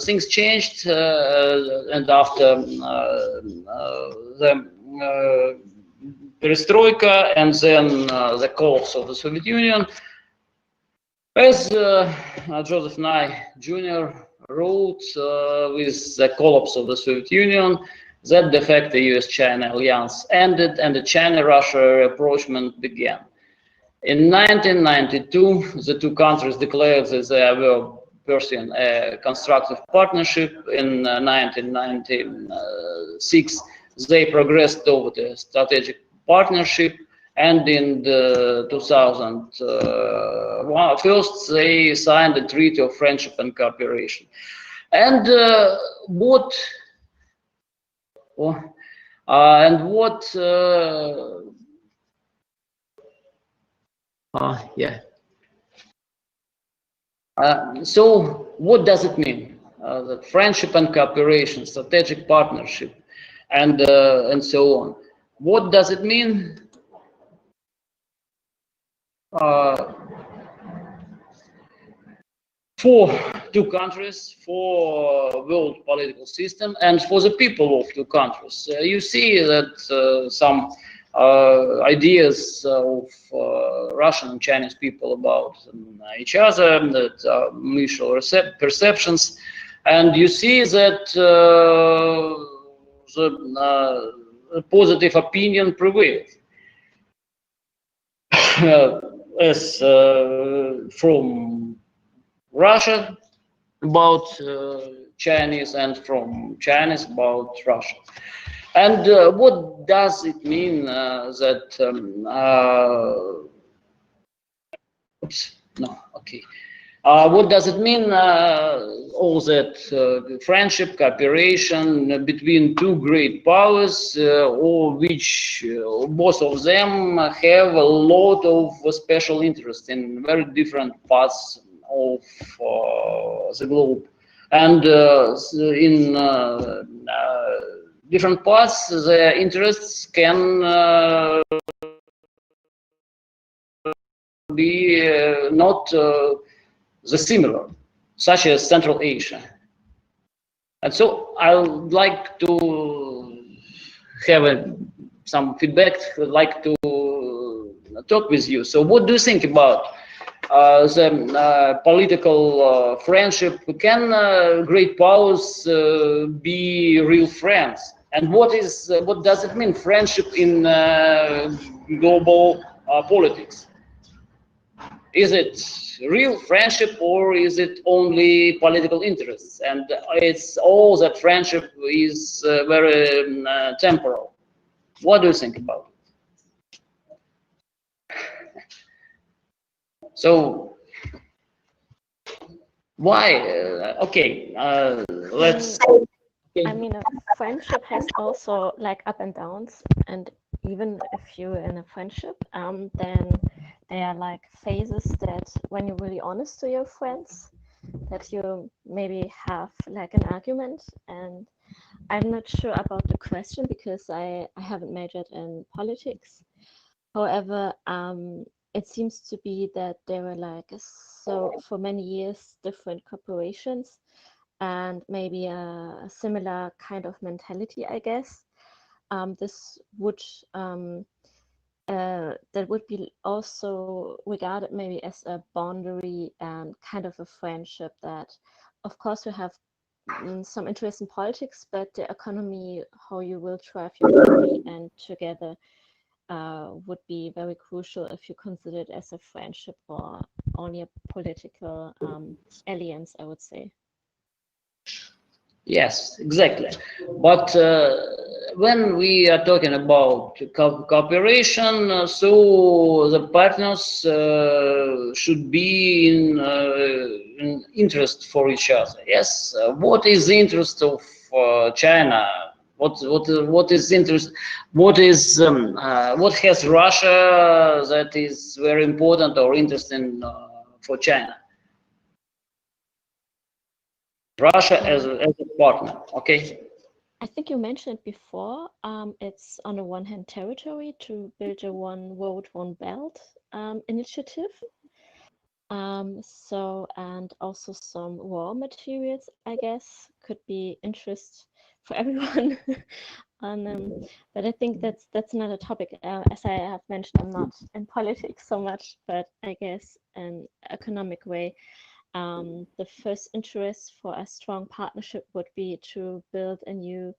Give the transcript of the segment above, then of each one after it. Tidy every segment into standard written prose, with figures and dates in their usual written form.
things changed, and after the perestroika and then the collapse of the Soviet Union, as Joseph Nye Jr. wrote, with the collapse of the Soviet Union, that de facto US-China alliance ended and the China-Russia rapprochement began. In 1992, the two countries declared that they were pursuing a constructive partnership. In 1996, they progressed toward a strategic partnership, and in 2001, first they signed a treaty of friendship and cooperation. And what so what does it mean? That friendship and cooperation, strategic partnership, and so on. What does it mean? For two countries, for world political system, and for the people of two countries. You see that some ideas of Russian and Chinese people about each other, that mutual perceptions, and you see that the positive opinion prevails. As from Russia about Chinese, and from Chinese about Russia. And what does it mean that what does it mean all that friendship, cooperation between two great powers, or which both of them have a lot of special interest in very different parts of the globe, and in different parts the interests can be not the similar, such as Central Asia. And so I would like to have some feedback, like to talk with you. So what do you think about the political friendship? Can great powers be real friends? And what does it mean, friendship in global politics? Is it real friendship, or is it only political interests? And it's all that friendship is very temporal. What do you think about it? So why? Let's. I mean, a friendship has also like up and downs, and even if you're in a friendship, then there are like phases that when you're really honest to your friends, that you maybe have like an argument. And I'm not sure about the question because I haven't majored in politics. However, it seems to be that there were like, so for many years, different corporations and maybe a similar kind of mentality, I guess. This would that would be also regarded maybe as a boundary and kind of a friendship that, of course, you have some interest in politics, but the economy, how you will drive your economy and together would be very crucial if you consider it as a friendship or only a political alliance, I would say. Yes, exactly. But when we are talking about cooperation, so the partners should be in interest for each other. Yes. What is the interest of China? What is interest? What has Russia that is very important or interesting for China? Russia as a partner, okay? I think you mentioned it before. It's on the one hand territory to build a one road, one belt initiative. And also some raw materials, I guess, could be interest for everyone. But I think that's another topic. As I have mentioned, I'm not in politics so much, but I guess in economic way, the first interest for a strong partnership would be to build a new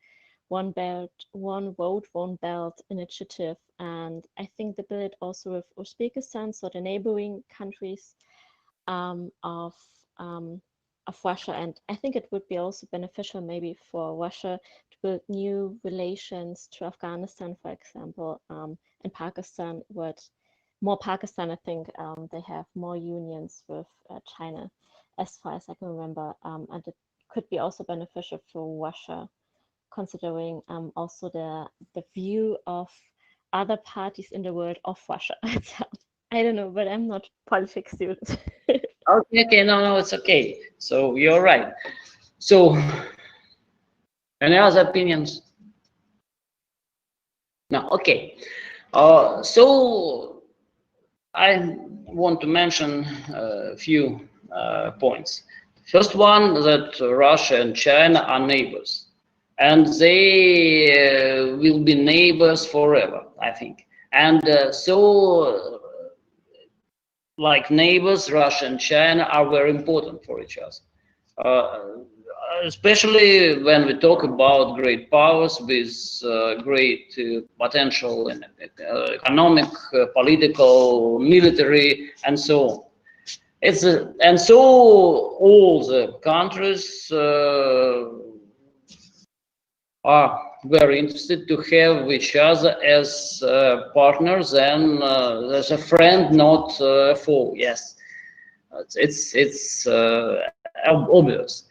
One Belt, One Road, One Belt initiative. And I think the build also with Uzbekistan, so the neighboring countries of Russia. And I think it would be also beneficial maybe for Russia to build new relations to Afghanistan, for example, and Pakistan would. More Pakistan, I think they have more unions with China, as far as I can remember, and it could be also beneficial for Russia, considering also the view of other parties in the world of Russia itself. I don't know, but I'm not politics student. Okay, no, it's okay. So you're right. So, any other opinions? No, okay. So I want to mention a few points. First one, that Russia and China are neighbors, and they will be neighbors forever, I think. And like neighbors, Russia and China are very important for each other. Especially when we talk about great powers with great potential in economic, political, military, and so on. And so all the countries are very interested to have each other as partners and as a friend, not a foe. Yes, it's obvious.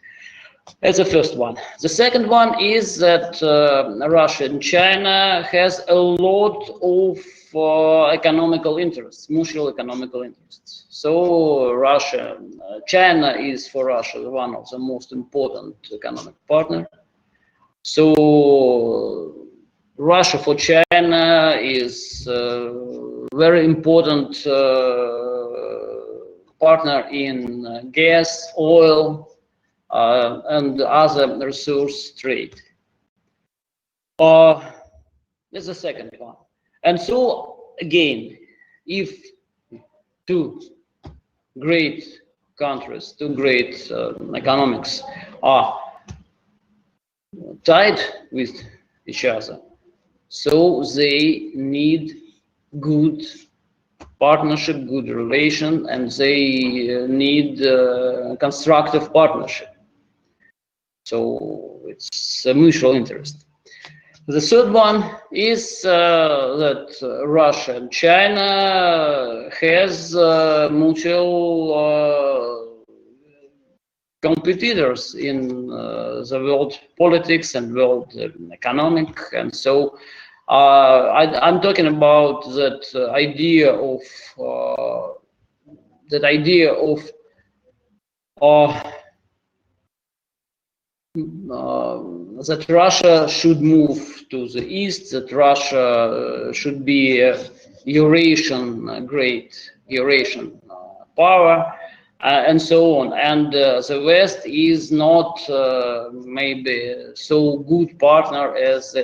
That's the first one. The second one is that Russia and China has a lot of economical interests, mutual economical interests. So China is for Russia one of the most important economic partners. So Russia for China is a very important partner in gas, oil, and other resource trade. That's the second one. And so again, if two great countries, two great economics are tied with each other, so they need good partnership, good relation, and they need constructive partnership. So it's a mutual interest. The third one is that Russia and China has mutual competitors in the world politics and world economic, and so I'm talking about that idea of that Russia should move to the east, that Russia should be a great Eurasian power, and so on. And the West is not maybe so good partner as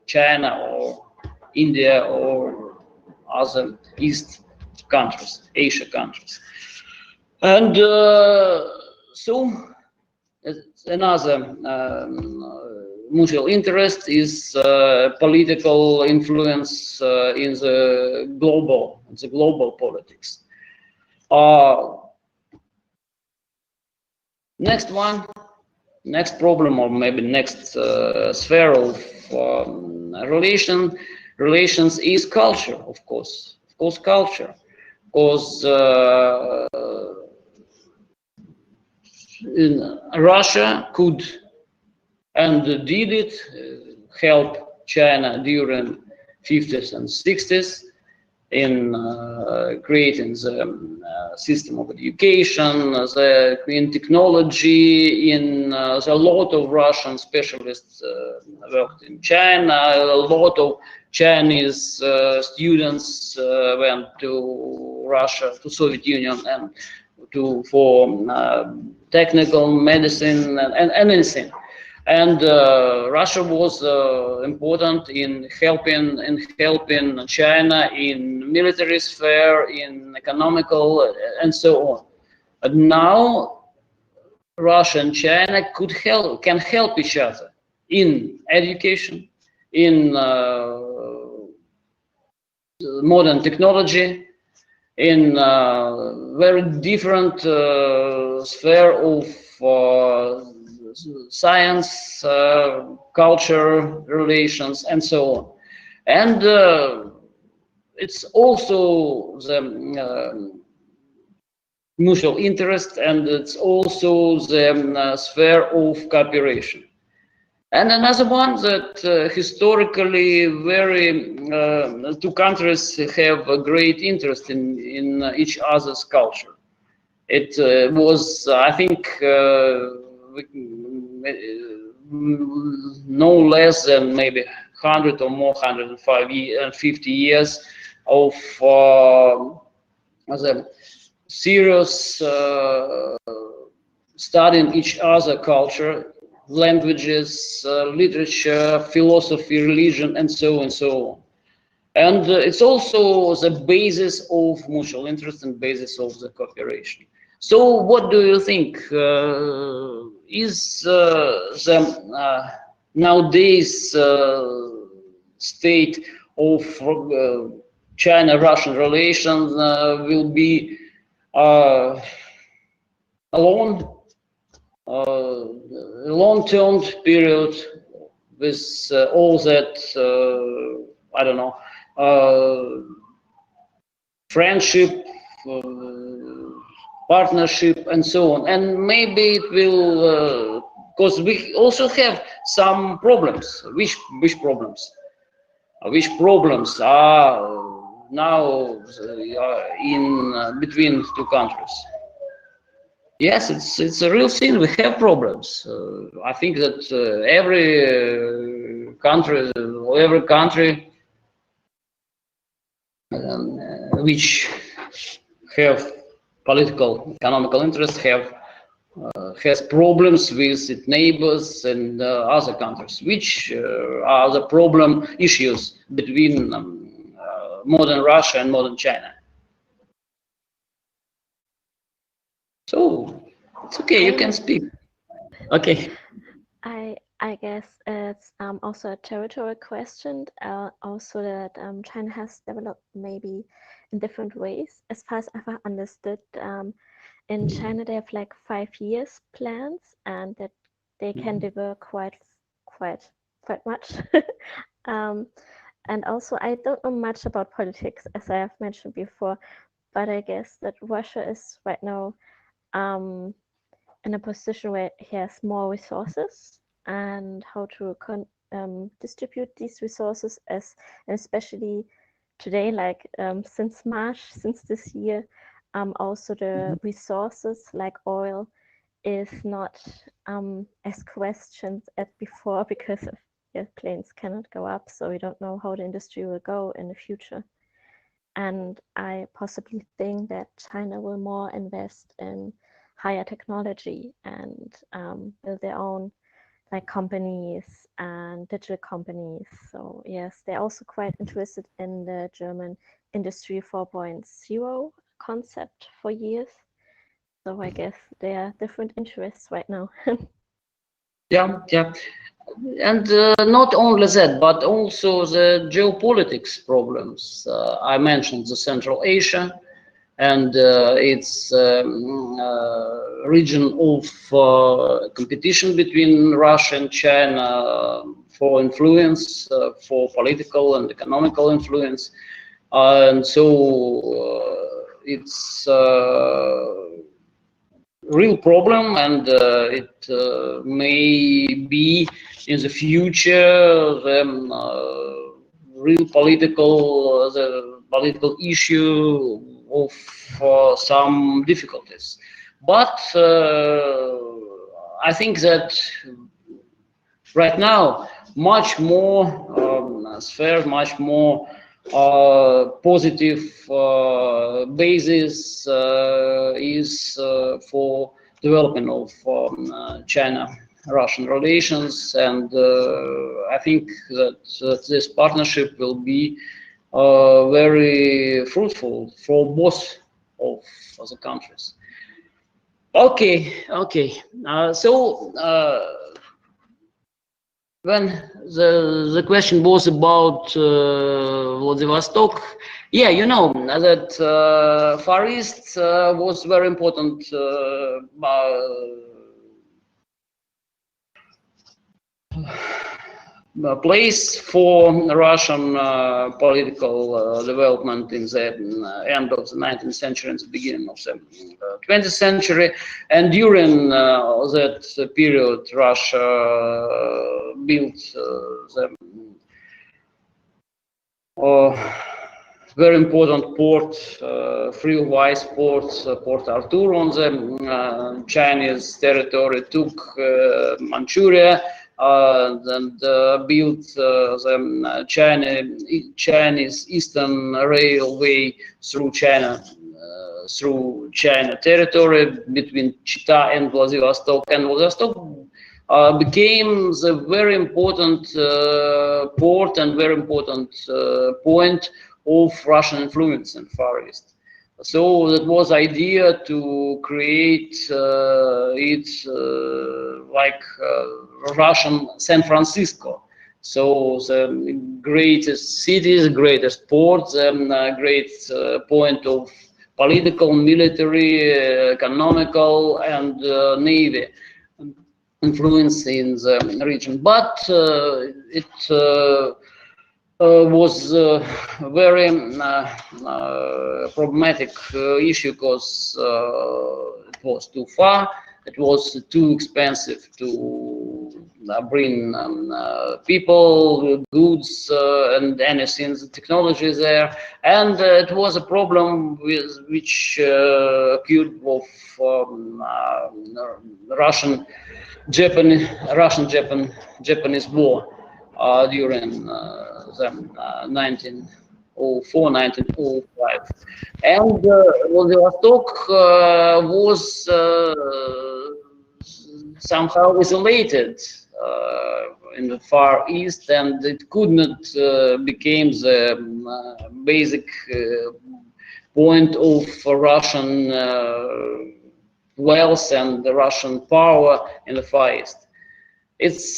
China or India or other East countries, Asia countries. And so another mutual interest is political influence in the global politics. Next problem, or maybe next sphere of relations is culture, of course culture, because Russia could and did it help China during 50s and 60s in creating the system of education, in technology, a lot of Russian specialists worked in China, a lot of Chinese students went to Russia, to Soviet Union, and for technical medicine and anything. And Russia was important in helping China in military sphere, in economical, and so on. But now Russia and China can help each other in education, in modern technology, in very different sphere of science, culture, relations, and so on. And it's also the mutual interest, and it's also the sphere of cooperation. And another one that historically two countries have a great interest in each other's culture. It was, I think, no less than maybe 100 or more, 150 years of the serious studying each other culture, languages, literature, philosophy, religion, and so on and so on. And it's also the basis of mutual interest and basis of the cooperation. So what do you think? Is the nowadays state of China-Russian relations will be a long-term period with all that, I don't know, friendship, partnership, and so on. And maybe it will, because we also have some problems. Which problems? Which problems are now in between two countries? Yes, it's a real thing. We have problems. I think that every country which have political, economical interests has problems with its neighbors and other countries, which are the problem issues between modern Russia and modern China. So it's okay, you can speak. Okay. I guess it's also a territorial question, also that China has developed maybe in different ways. As far as I've understood, in China they have like 5 years plans, and that they can develop quite much. And also I don't know much about politics, as I have mentioned before, but I guess that Russia is right now in a position where he has more resources, and how to distribute these resources, and especially today, like since March, since this year, also the resources like oil is not as questioned as before, because planes cannot go up, so we don't know how the industry will go in the future. And I possibly think that China will more invest in higher technology and build their own like companies and digital companies. So yes, they're also quite interested in the German Industry 4.0 concept for years. So I guess there are different interests right now. Yeah. And not only that, but also the geopolitics problems. I mentioned the Central Asia and its region of competition between Russia and China for influence, for political and economical influence. And so it's real problem, and it may be in the future the real political issue of some difficulties. But I think that right now much more sphere, much more positive basis is for development of China-Russian relations, and I think that this partnership will be very fruitful for both of the countries. Okay. So when the question was about Vladivostok, yeah, you know that Far East was very important place for Russian political development in the end of the 19th century and the beginning of the 20th century. And during that period, Russia built the very important port, free of ice port, Port Arthur on the Chinese territory, took Manchuria, and built the Chinese Eastern Railway through China territory between Chita and Vladivostok. And Vladivostok became the very important port and very important point of Russian influence in Far East. So that was the idea to create it like Russian San Francisco. So the greatest cities, greatest ports, great point of political, military, economical, and navy influence in the region. But it was a very problematic issue because it was too far, it was too expensive to bring people, goods, and anything, the technology there, and it was a problem with which occurred of Russian-Japanese war during the 1904, 1905, and Vladivostok was somehow isolated in the Far East, and it could not become the basic point of Russian wealth and the Russian power in the Far East. It's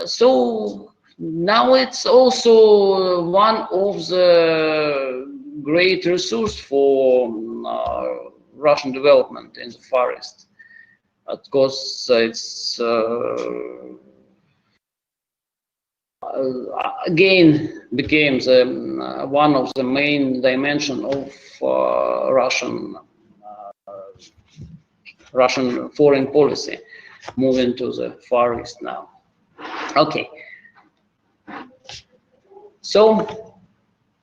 so now it's also one of the great resources for Russian development in the Far East. Of course, it's again became one of the main dimensions of Russian foreign policy, moving to the Far East now. Okay. So,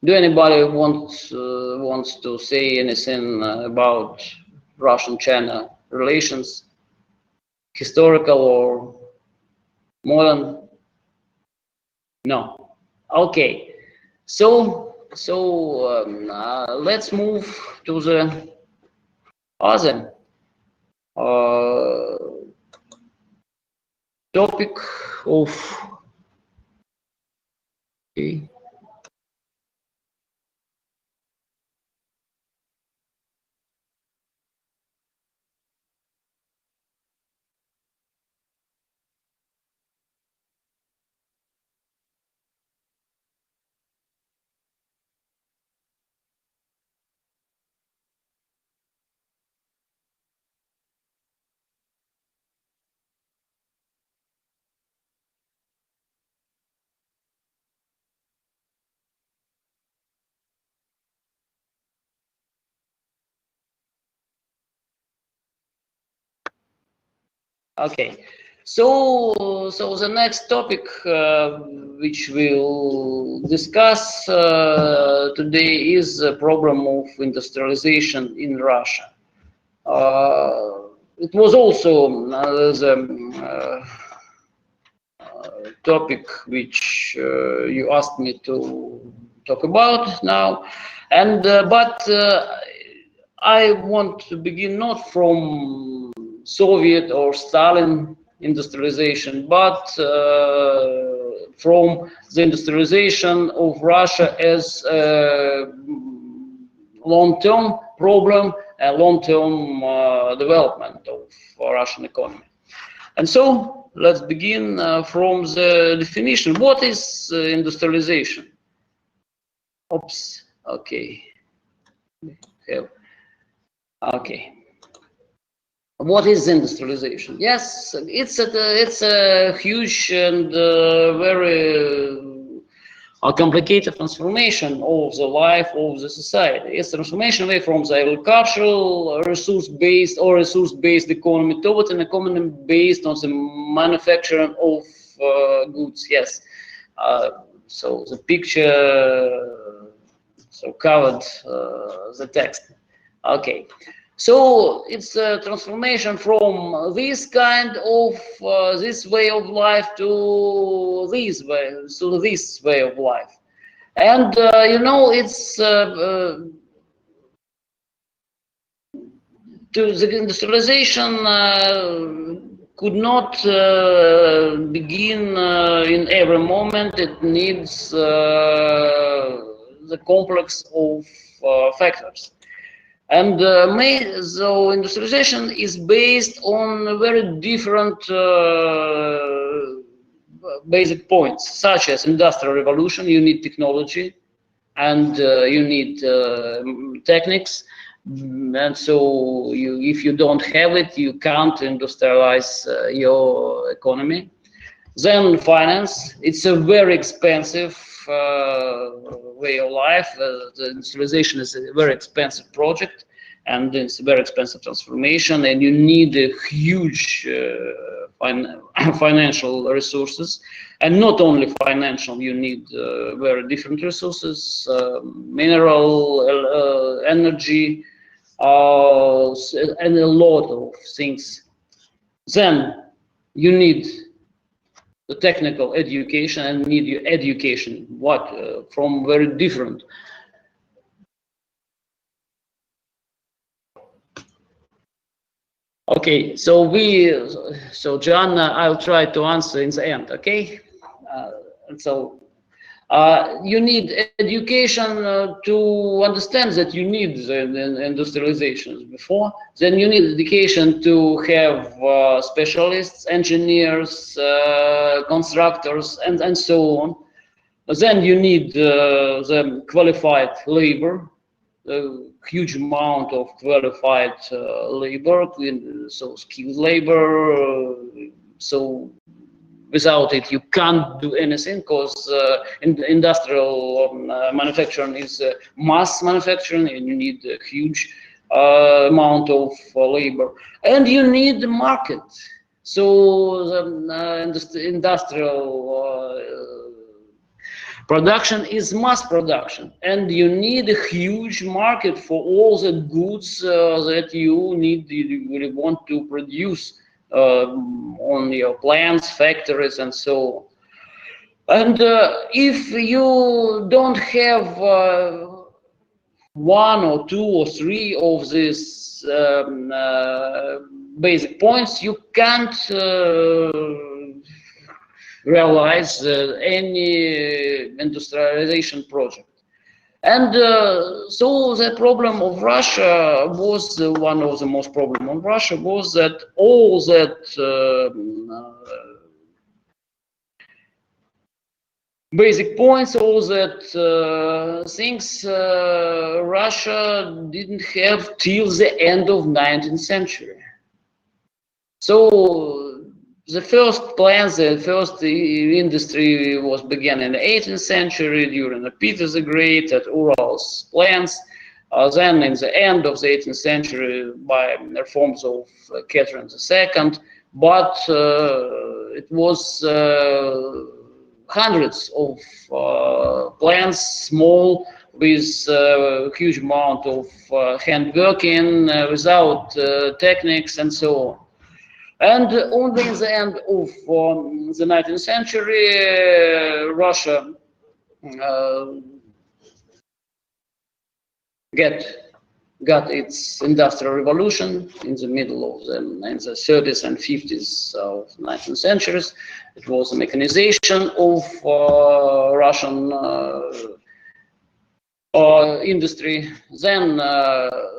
do anybody wants to say anything about Russian-China relations, historical or modern? No. Okay. So let's move to the other topic of. Okay. Okay, so the next topic which we'll discuss today is the problem of industrialization in Russia. It was also the topic which you asked me to talk about now, and but I want to begin not from Soviet or Stalin industrialization, but from the industrialization of Russia as a long-term problem, a long-term development of Russian economy. And so let's begin from the definition. What is industrialization? Oops, okay. Okay. What is industrialization? Yes, it's a huge and very complicated transformation of the life of the society. It's a transformation away from the agricultural, resource-based or resource-based economy toward an economy based on the manufacturing of goods. Yes. So the picture covered the text. Okay. So it's a transformation from this kind of this way of life to this way of life, and you know, it's to the industrialization could not begin in every moment. It needs the complex of factors. And so industrialization is based on very different basic points, such as industrial revolution. You need technology, and you need techniques, and so if you don't have it, you can't industrialize your economy. Then finance. It's a very expensive way of life. The industrialization is a very expensive project, and it's a very expensive transformation, and you need a huge financial resources, and not only financial. You need very different resources, mineral, energy, and a lot of things. Then you need the technical education and need your education from very different. Okay, so John, I'll try to answer in the end. Okay, you need education to understand that you need the industrialization before. Then you need education to have specialists, engineers, constructors, and so on. Then you need the qualified labor, a huge amount of qualified labor, so skilled labor. So without it, you can't do anything, because industrial manufacturing is mass manufacturing, and you need a huge amount of labor. And you need the market. So the industrial production is mass production, and you need a huge market for all the goods that you really want to produce on your plants, factories, and so on. And if you don't have one or two or three of these basic points, you can't realize any industrialization project. And so the problem of Russia was one of the most problem of Russia was that all that basic points, all that things Russia didn't have till the end of 19th century. So the first plants, the first industry was began in the 18th century during Peter the Great at Urals plants. Then in the end of the 18th century by reforms of Catherine II, but it was hundreds of plants, small, with a huge amount of hand working, without techniques and so on. And only in the end of the 19th century, Russia got its industrial revolution in the middle of in the 30s and 50s of the 19th centuries. It was a mechanization of Russian industry. Then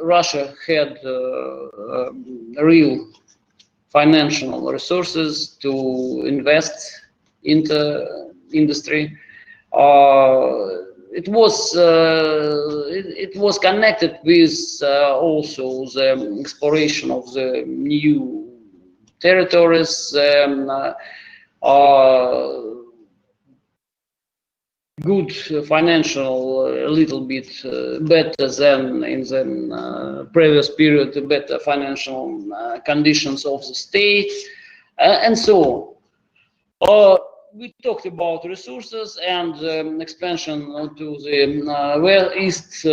Russia had real financial resources to invest into industry. It was connected with also the exploration of the new territories, good financial, a little bit better than in the previous period, better financial conditions of the state, and so on. We talked about resources and expansion to the West East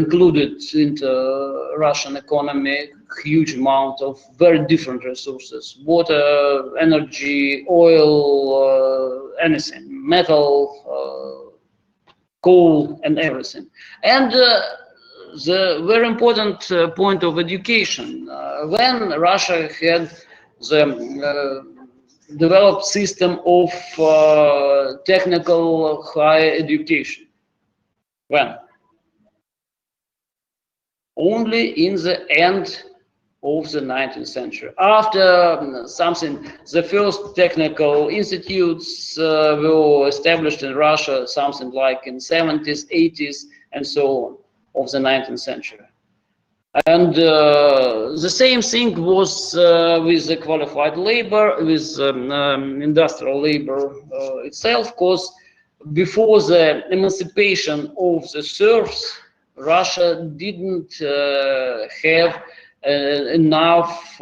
included into Russian economy huge amount of very different resources: water, energy, oil, anything, metal, coal, and everything. And the very important point of education, when Russia had the developed system of technical higher education. When? Only in the end of the 19th century. After something, the first technical institutes were established in Russia, something like in 70s, 80s, and so on, of the 19th century. And the same thing was with the qualified labor, with industrial labor itself, because before the emancipation of the serfs, Russia didn't have enough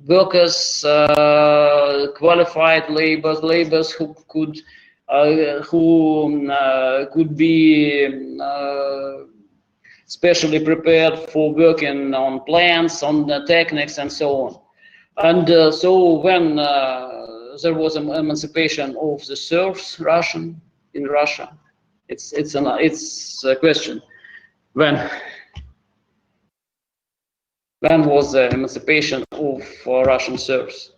workers, qualified laborers who could be specially prepared for working on plants, on the techniques, and so on. And so when there was an emancipation of the serfs in Russia, it's a question. When was the emancipation of Russian serfs?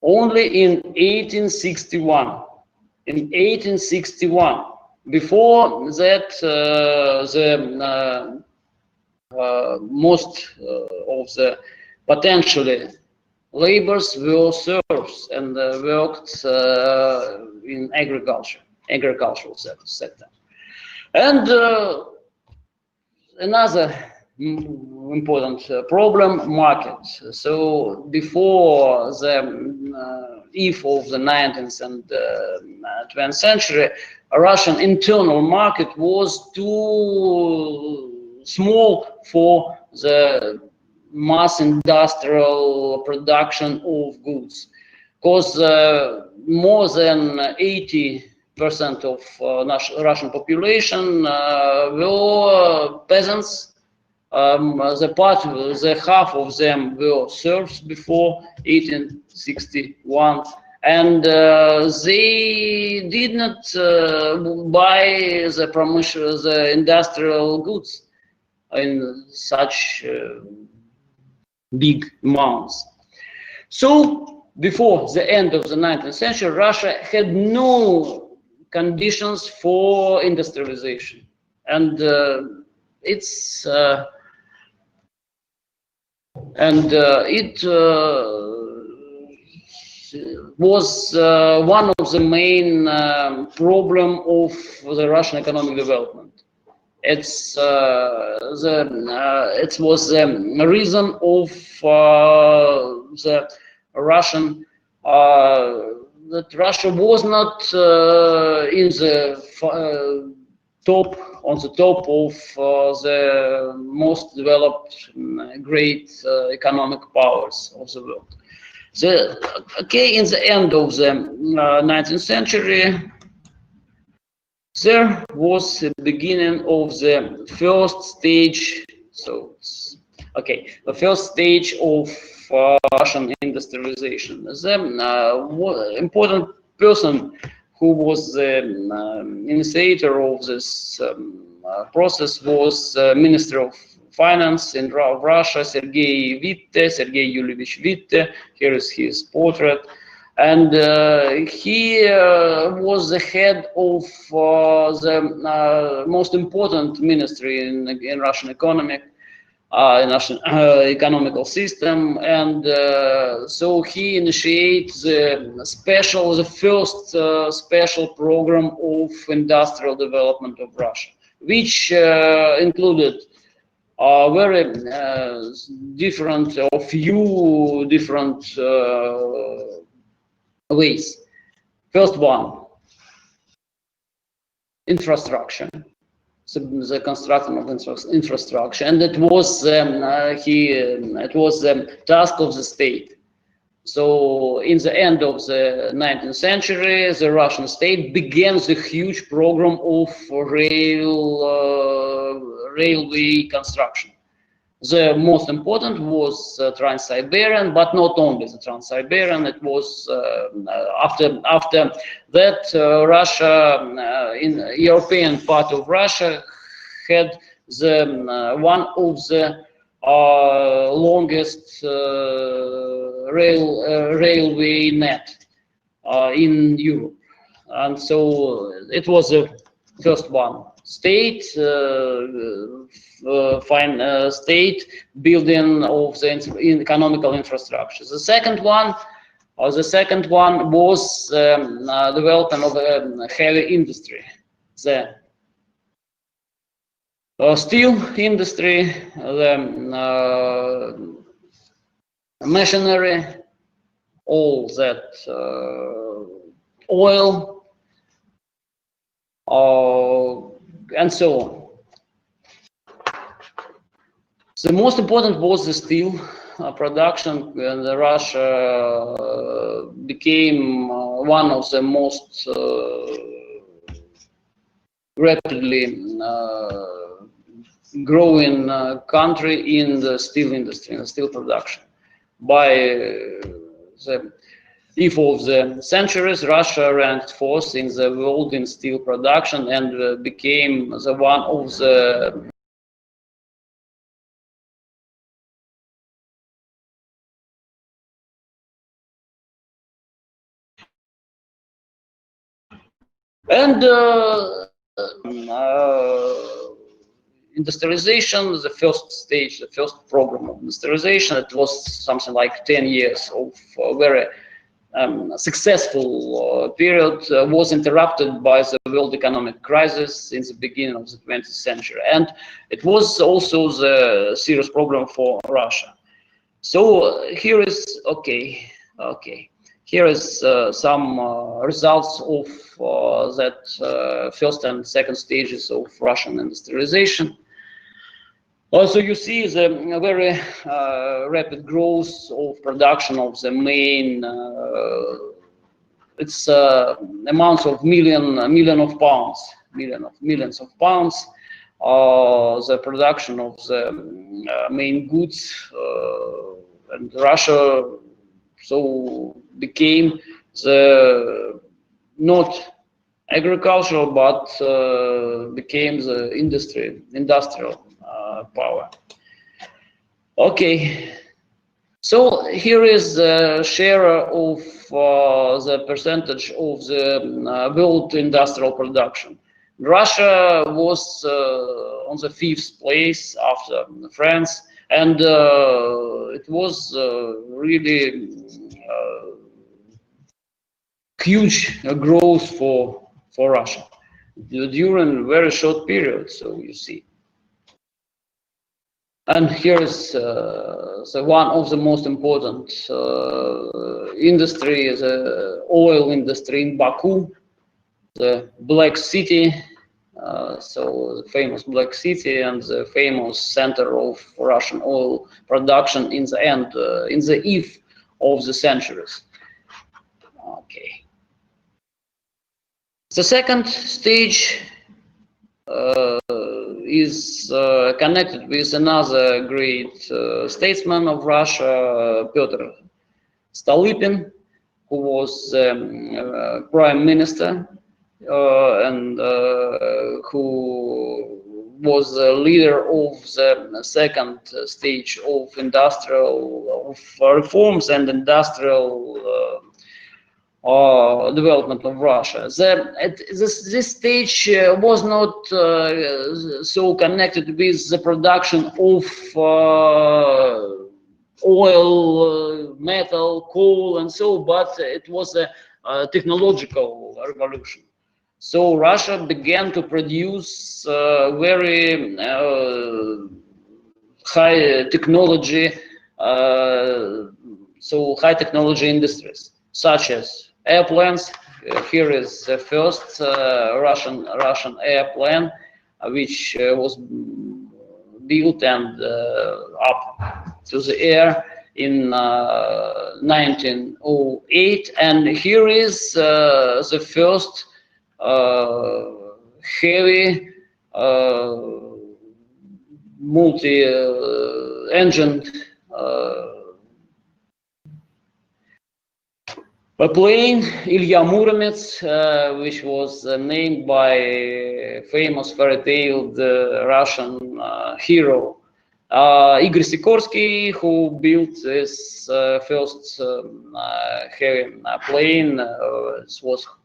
Only in 1861. In 1861. Before that, the most of the potentially laborers were serfs and worked in agricultural sector. And another important problem, market. So before the eve of the 19th and 20th century, a Russian internal market was too small for the mass industrial production of goods, because more than 80% of Russian population were peasants. The half of them were serfs before 1861, and they did not buy the industrial goods in such big amounts. So before the end of the 19th century, Russia had no conditions for industrialization, and it was one of the main problem of the Russian economic development. It was the reason of the Russian that Russia was not in the on the top of the most developed great economic powers of the world. In the end of the 19th century, there was the beginning of the first stage, so Okay, the first stage of Russian industrialization. The important person who was the initiator of this process was Minister of Finance in Russia, Sergei Yulievich Witte. Here is his portrait. And he was the head of the most important ministry in Russian economy, national economical system, and so he initiates the first special program of industrial development of Russia, which included very different ways. First one, infrastructure. The construction of infrastructure, and it was the task of the state. So in the end of the 19th century, the Russian state began the huge program of railway construction. The most important was Trans-Siberian, but not only the Trans-Siberian. It was after that Russia, in European part of Russia, had the one of the longest railway net in Europe, and so it was the first one. State state building of the economical infrastructure. The second one was development of heavy industry, the steel industry, the machinery, all that oil, and so on. The most important was the steel production, and Russia became one of the most rapidly growing country in the steel industry, in the steel production. By the end of the centuries, Russia ranked fourth in the world in steel production and became the one of the industrialization, the first stage, the first program of industrialization, it was something like 10 years of very successful period, was interrupted by the world economic crisis in the beginning of the 20th century. And it was also the serious problem for Russia. So here is, here is some results of that first and second stages of Russian industrialization. Also, you see the very rapid growth of production of the main. It's amounts of millions of pounds. The production of the main goods, and Russia so became the not agricultural, but became the industrial power. Okay, so here is the share of the percentage of the world industrial production. Russia was on the 5th place after France, and it was really huge growth for Russia during a very short period. So you see. And here is the one of the most important industry, the oil industry in Baku, the Black City, so the famous Black City and the famous center of Russian oil production in the end, in the eve of the centuries. Okay. The second stage is connected with another great statesman of Russia, Pyotr Stolypin, who was prime minister and who was the leader of the second stage of industrial reforms and industrial development of Russia. This stage was not so connected with the production of oil, metal, coal, and so, but it was a technological revolution. So Russia began to produce very high technology, high technology industries, such as airplanes. Here is the first Russian airplane, which was built and up to the air in 1908. And here is the first heavy multi-engined a plane, Ilya Muromets, which was named by famous fairy tale Russian hero Igor Sikorsky, who built this first heavy plane,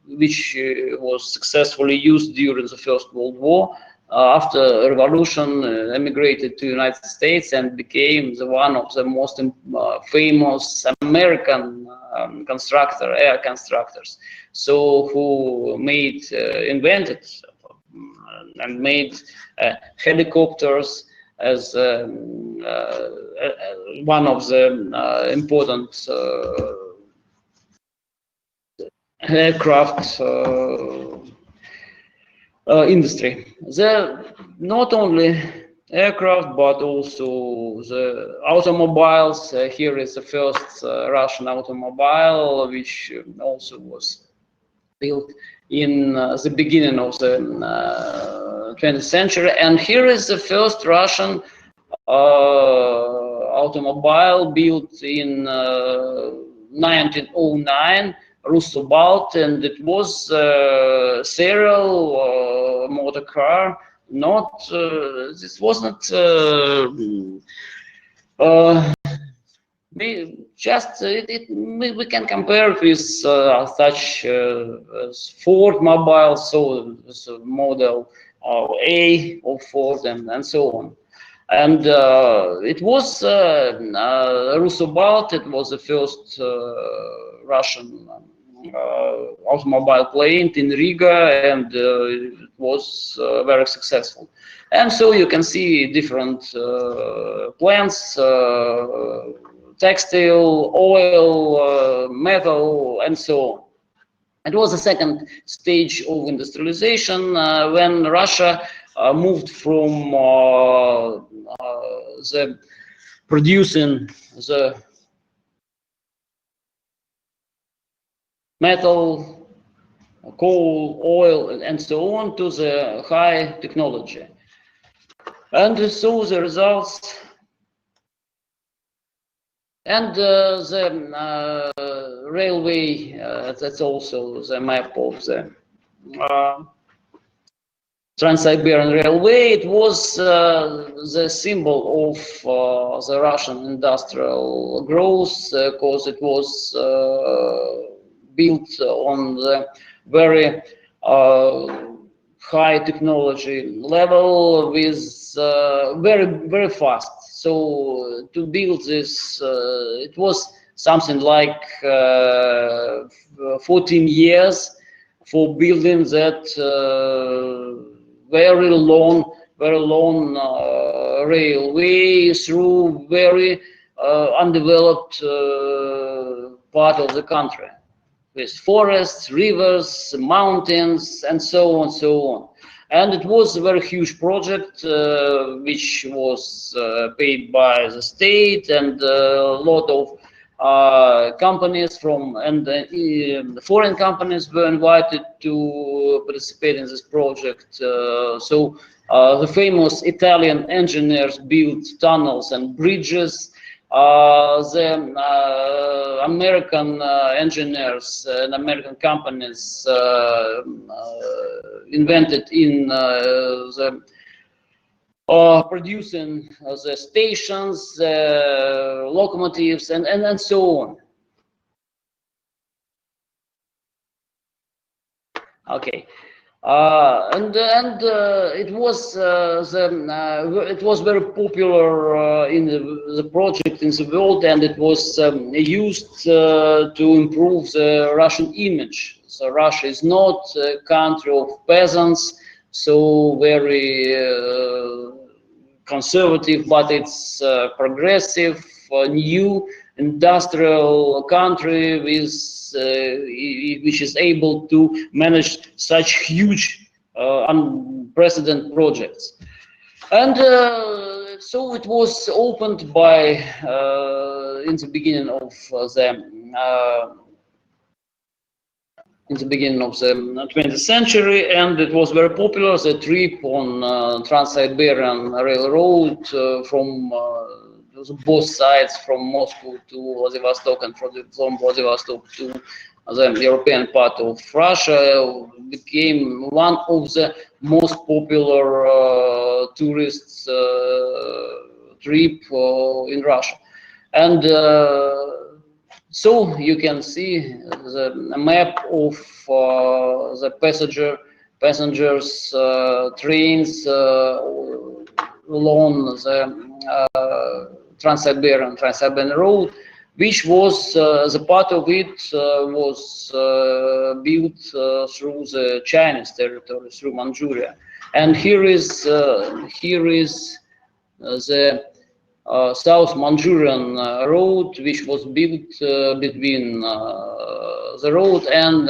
which was successfully used during the First World War. After revolution, emigrated to United States and became one of the most famous American air constructors. So who invented and made helicopters as one of the important aircraft industry. Not only aircraft, but also the automobiles. Here is the first Russian automobile, which also was built in the beginning of the 20th century. And here is the first Russian automobile built in 1909, Russo-Balt, and it was serial motor car. This wasn't we can compare it with such as Ford mobile, so model A of Ford and so on. And it was Russo-Balt. It was the first Russian automobile plant in Riga, and it was very successful. And so you can see different plants, textile, oil, metal, and so on. It was the second stage of industrialization when Russia moved from the producing the metal, coal, oil, and so on to the high technology. And so the results and the railway, that's also the map of the Trans-Siberian Railway. It was the symbol of the Russian industrial growth, because it was built on the very high technology level with very fast. So to build this, it was something like 14 years for building that very long railway through very undeveloped part of the country, with forests, rivers, mountains, and so on. And it was a very huge project, which was paid by the state, and a lot of companies and foreign companies were invited to participate in this project. So The famous Italian engineers built tunnels and bridges. The American engineers and American companies invented in the producing the stations, locomotives, and so on. Okay. It was very popular in the project in the world, and it was used to improve the Russian image. So Russia is not a country of peasants, so very conservative, but it's progressive, new industrial country with which is able to manage such huge unprecedented projects. And so it was opened by in the beginning of the 20th century, and it was very popular. The trip on Trans-Siberian Railroad from both sides, from Moscow to Vladivostok and from Vladivostok to the European part of Russia, became one of the most popular tourist trip in Russia. And so you can see the map of the passengers trains along the Trans-Siberian Road, which was the part of it was built through the Chinese territory, through Manchuria. And here is the South Manchurian road, which was built between the road and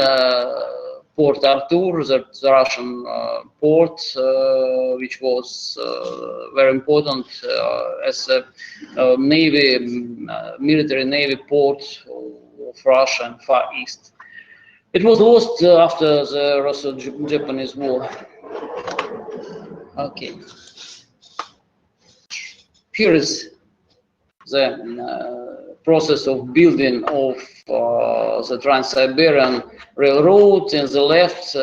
Port Arthur, the Russian port, which was very important as a military navy port of Russia and Far East. It was lost after the Russo-Japanese War. Okay. Here is the process of building of the Trans-Siberian Railroad. In the left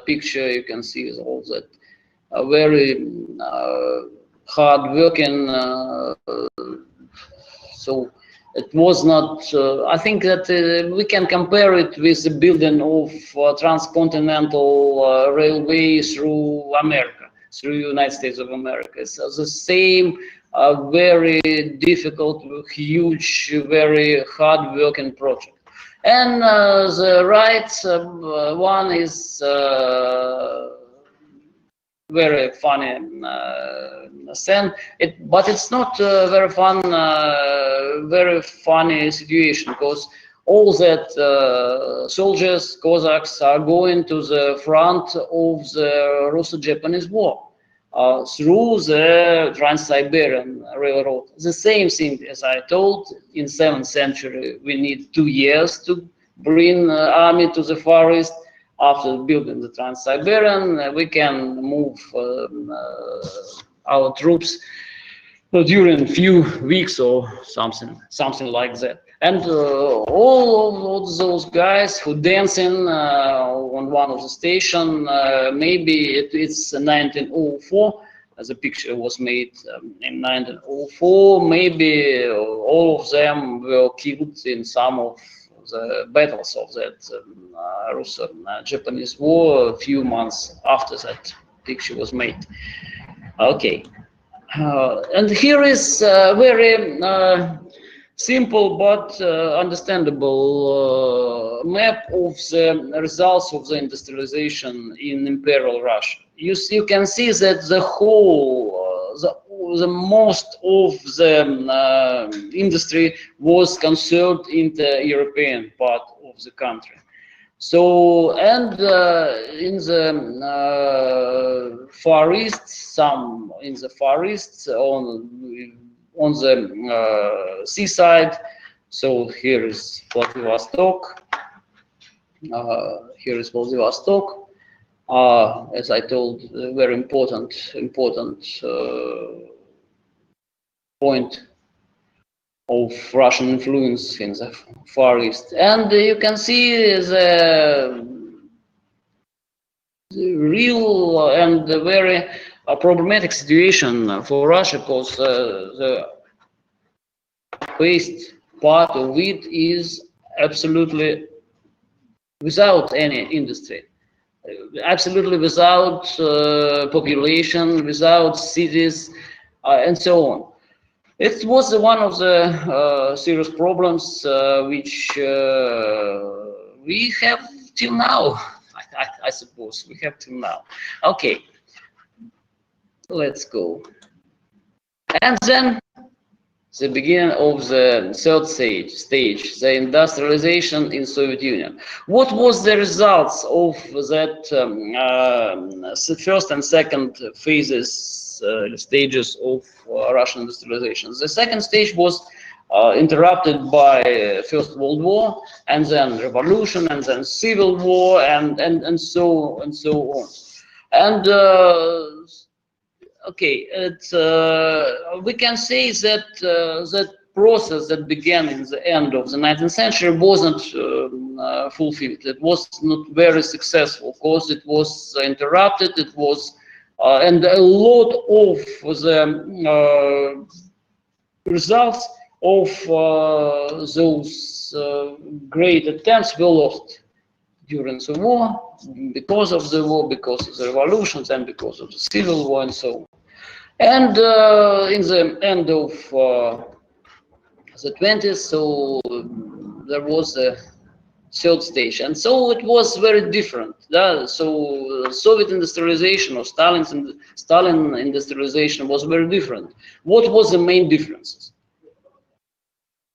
picture, you can see all that very hard working. So it was not. I think that we can compare it with the building of transcontinental railway through America, through United States of America. It's the same. A very difficult, huge, very hard-working project. And the right one is very funny scene. But it's not a very fun, very funny situation, because all that soldiers, Cossacks, are going to the front of the Russo-Japanese War. Through the Trans-Siberian Railroad. The same thing as I told, in 7th century we need 2 years to bring army to the Far East. After building the Trans-Siberian, we can move our troops during a few weeks or something like that. And all of those guys who dancing on one of the station, maybe it's 1904, as a picture was made in 1904, maybe all of them were killed in some of the battles of that Russo-Japanese War a few months after that picture was made. Okay. And here is very simple but understandable map of the results of the industrialization in Imperial Russia. You can see that the whole, the most of the industry was concerned in the European part of the country. So, and in the Far East, some in the Far East on the seaside. So here is Vladivostok. Here is Vladivostok. as I told, a very important point of Russian influence in the Far East. And you can see the real and very problematic situation for Russia, because the waste part of it is absolutely without any industry, absolutely without population, without cities, and so on. It was one of the serious problems which we have till now. I suppose we have till now. Okay, let's go. And then the beginning of the third stage, the industrialization in Soviet Union. What was the results of that first and second phases, stages of Russian industrialization? The second stage was interrupted by First World War, and then revolution, and then civil war, and so on. And okay, we can say that that process that began in the end of the 19th century wasn't fulfilled. It was not very successful, because it was interrupted. It was, and a lot of the results of those great attempts were lost during the war, because of the war, because of the revolutions, and because of the civil war, and so on. And in the end of the 20s, so there was a third stage, and so it was very different. So Soviet industrialization, or Stalin industrialization, was very different. What was the main differences?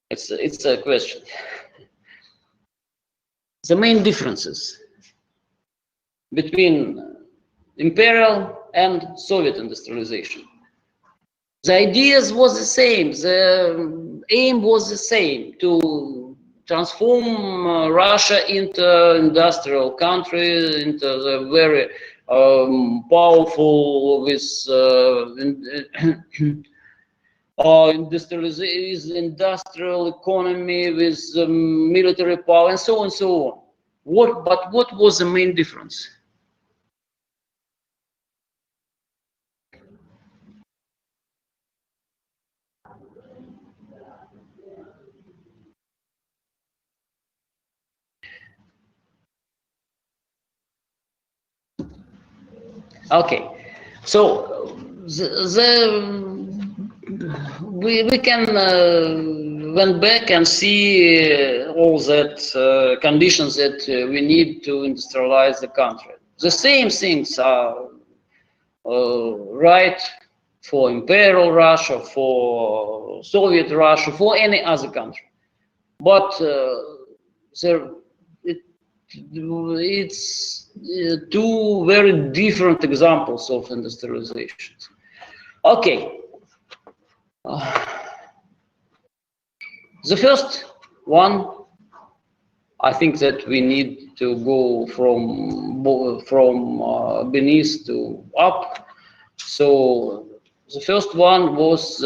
It's a question. The main differences between imperial and Soviet industrialization. The ideas was the same, the aim was the same, to transform Russia into industrial country, into the very powerful with industrial economy, with military power, and so on and so on. But what was the main difference? Okay, so we can went back and see all that conditions that we need to industrialize the country. The same things are right for Imperial Russia, for Soviet Russia, for any other country. But it's two very different examples of industrialization. Okay. The first one, I think that we need to go from beneath to up. So the first one was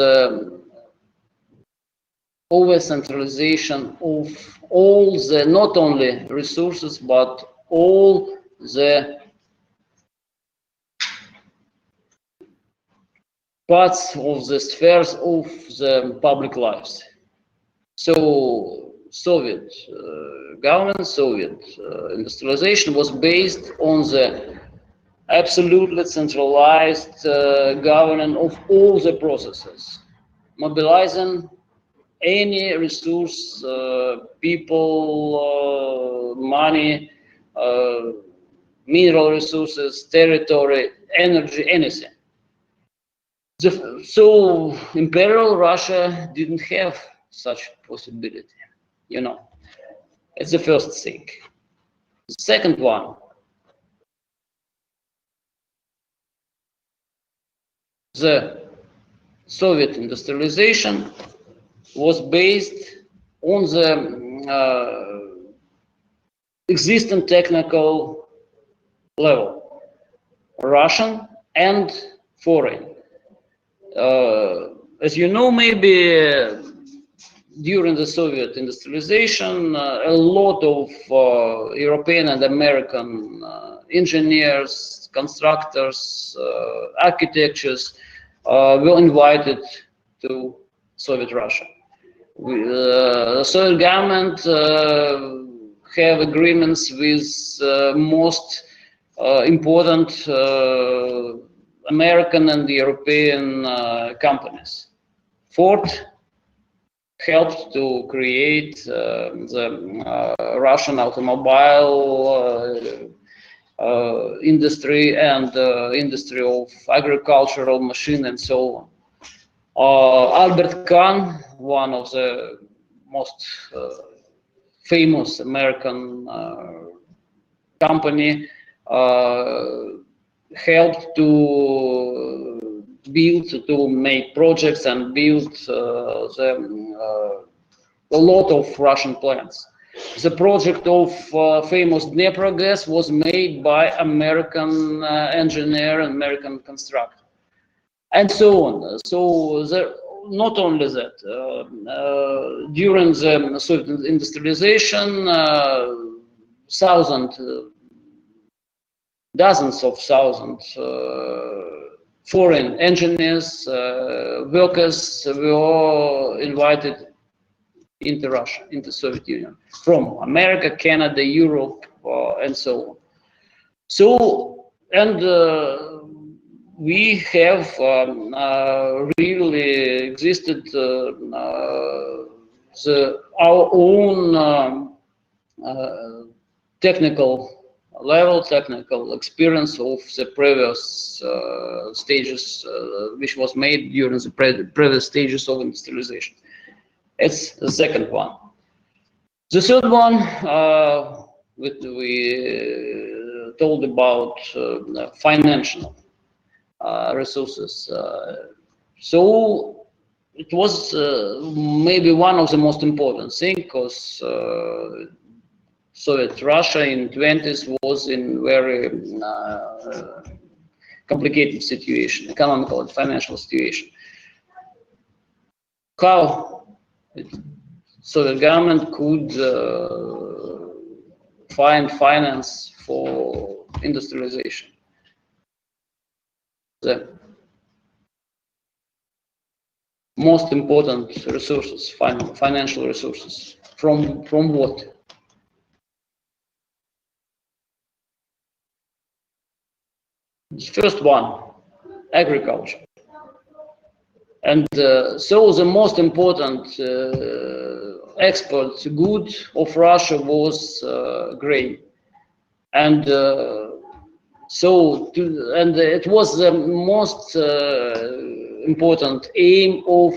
over centralization of all the, not only resources, but all the parts of the spheres of the public lives. So Soviet government, Soviet industrialization was based on the absolutely centralized governance of all the processes, mobilizing any resource, people, money, mineral resources, territory, energy, anything. So Imperial Russia didn't have such possibility, you know. It's the first thing. The second one, the Soviet industrialization was based on the existing technical level. Russian and foreign. As you know, maybe during the Soviet industrialization, a lot of European and American engineers, constructors, architects were invited to Soviet Russia. The Soviet government have agreements with most important American and European companies. Ford helped to create the Russian automobile industry and industry of agricultural machine and so on. Albert Kahn, one of the most famous American company, helped to build, to make projects and build a lot of Russian plants. The project of famous Dnepro gas was made by American engineer and American constructor, and so on. So not only that, during the Soviet industrialization, dozens of thousands foreign engineers, workers were invited into Russia, into Soviet Union, from America, Canada, Europe, and so on. So, and we have really existed our own technical level, technical experience of the previous stages, which was made during the previous stages of industrialization. It's the second one. The third one, we told about financial resources. So it was maybe one of the most important things, because Soviet Russia in 20s was in very complicated situation, economical and financial situation. How Soviet government could find finance for industrialization? The most important resources, financial resources, from what? First one, agriculture. And so the most important export good of Russia was grain. And and it was the most important aim of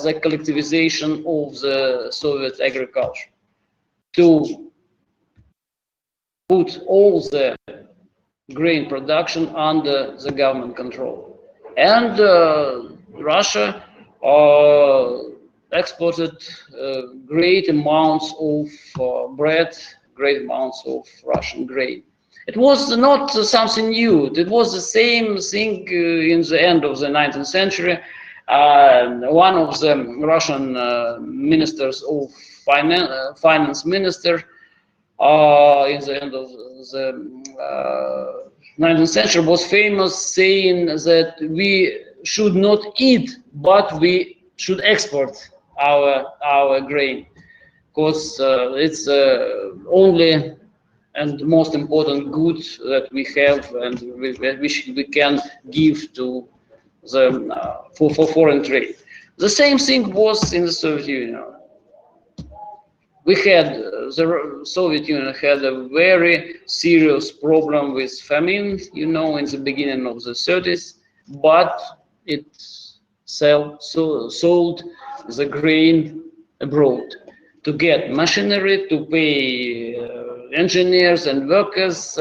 the collectivization of the Soviet agriculture, to put all the grain production under the government control. And Russia exported great amounts of bread, great amounts of Russian grain. It was not something new. It was the same thing in the end of the 19th century. One of the Russian ministers of finance minister in the end of the 19th century was famous, saying that we should not eat, but we should export our grain, because it's only and most important good that we have, and which we can give to the for foreign trade. The same thing was in the Soviet Union. We had the Soviet Union had a very serious problem with famine, you know, in the beginning of the 30s, but it sold the grain abroad to get machinery, to pay engineers and workers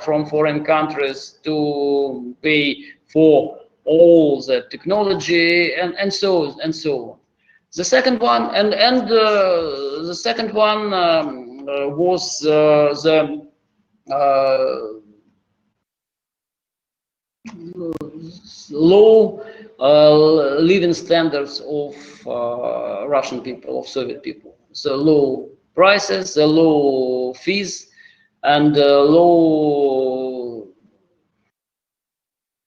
from foreign countries, to pay for all the technology, and so on. The second one, the second one was low living standards of Russian people, of Soviet people. So low prices, low fees, and low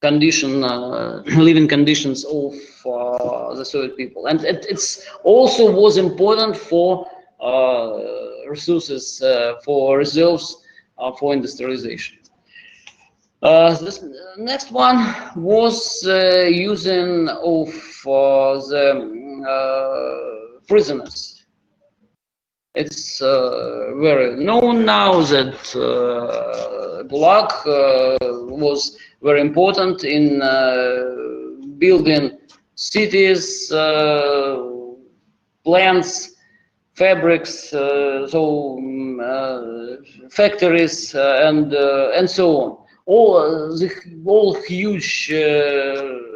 living conditions of the Soviet people. And it's also was important for resources, for reserves, for industrialization. This next one was using of the prisoners. It's very known now that Gulag was very important in building cities, plants, fabrics, factories, and so on. All huge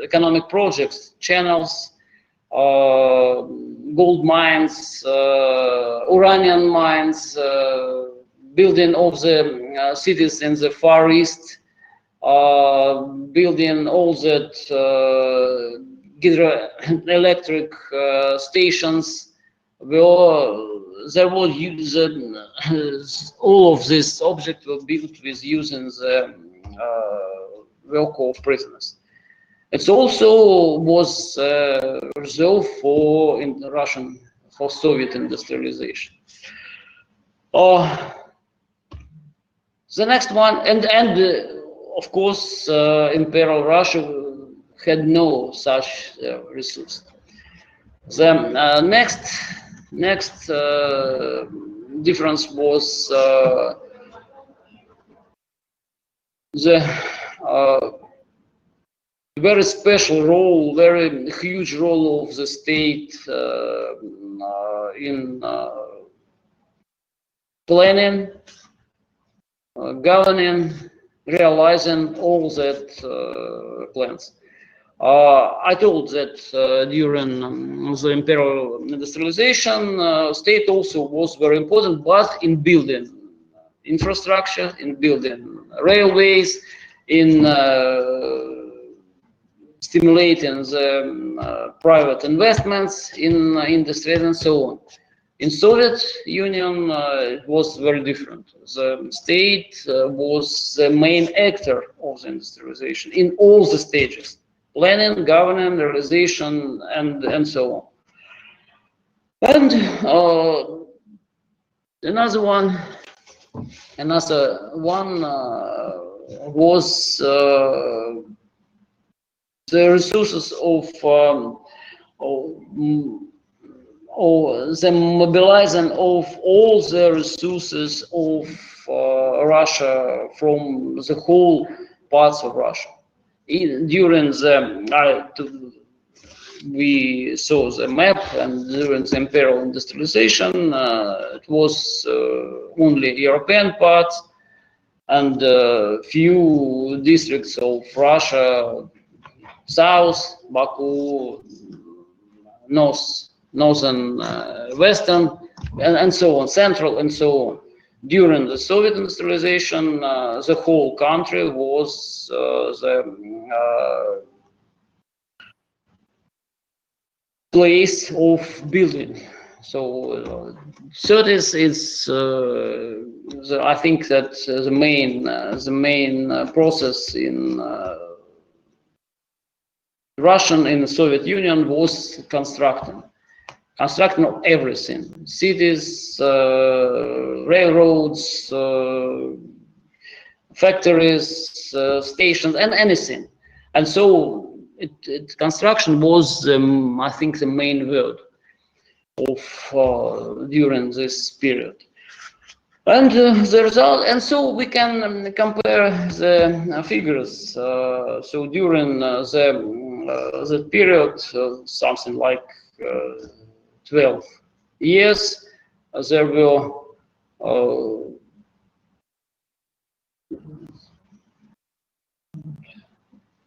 economic projects, channels, gold mines, uranium mines, building of the cities in the Far East, building all that hydroelectric stations. There was all of these objects were built with using the work of prisoners. It also was reserved for for Soviet industrialization. The next one, and of course, Imperial Russia had no such resource. The next difference was the very special role, very huge role of the state in planning, governing, realizing all that plans. I told that during the imperial industrialization, state also was very important, but in building infrastructure, in building railways, in stimulating the private investments in industry and so on. In Soviet Union, it was very different. The state was the main actor of the industrialization in all the stages: planning, governing, realization, and so on. And another one was the resources of the mobilizing of all the resources of Russia from the whole parts of Russia. During we saw the map, and during the imperial industrialization, it was only European parts and few districts of Russia, south, Baku, northern, western, and so on, central, and so on. During the Soviet industrialization, the whole country was the place of building. So 30s is, I think that the main process in Russian in the Soviet Union was constructing of everything: cities, railroads, factories, stations, and anything. And so construction was, I think, the main word of during this period. And the result, and so we can compare the figures. So during the period, something like 12 years, there were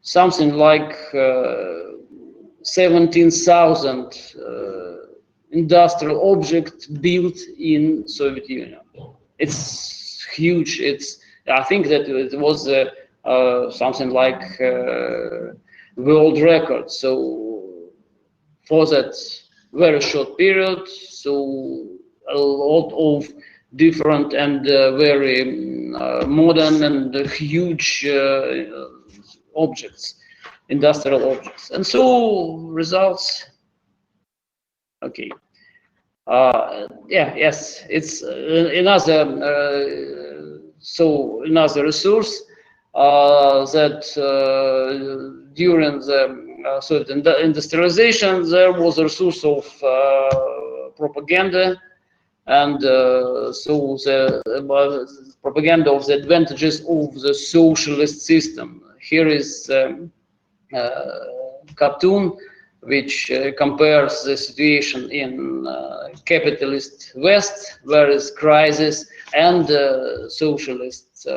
something like 17,000 industrial objects built in Soviet Union. It's huge. I think that it was something like world record. So for that very short period, so a lot of different and very modern and huge objects, industrial objects, and so results. Okay. Yes, it's another another resource that during the Soviet industrialization there was a resource of propaganda, and so the propaganda of the advantages of the socialist system. Here is cartoon which compares the situation in capitalist West, where is crisis, and socialist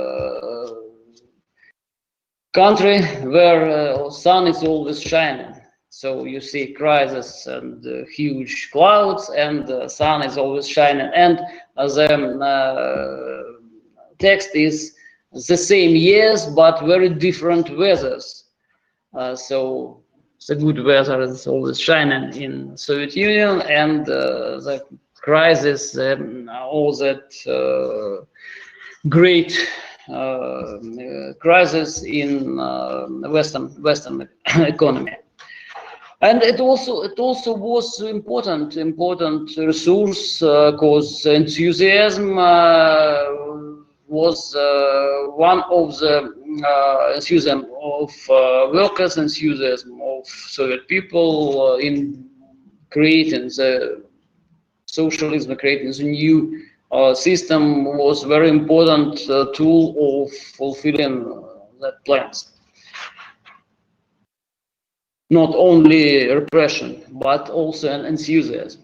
country where sun is always shining. So you see crisis and huge clouds, and the sun is always shining, and the text is the same years but very different weathers. So the good weather is always shining in Soviet Union, and the crisis, all that great crisis in Western economy. And it also was important resource because enthusiasm was one of the enthusiasm of workers, enthusiasm of Soviet people in creating the socialism, creating the new system was very important tool of fulfilling that plans. Not only repression, but also an enthusiasm.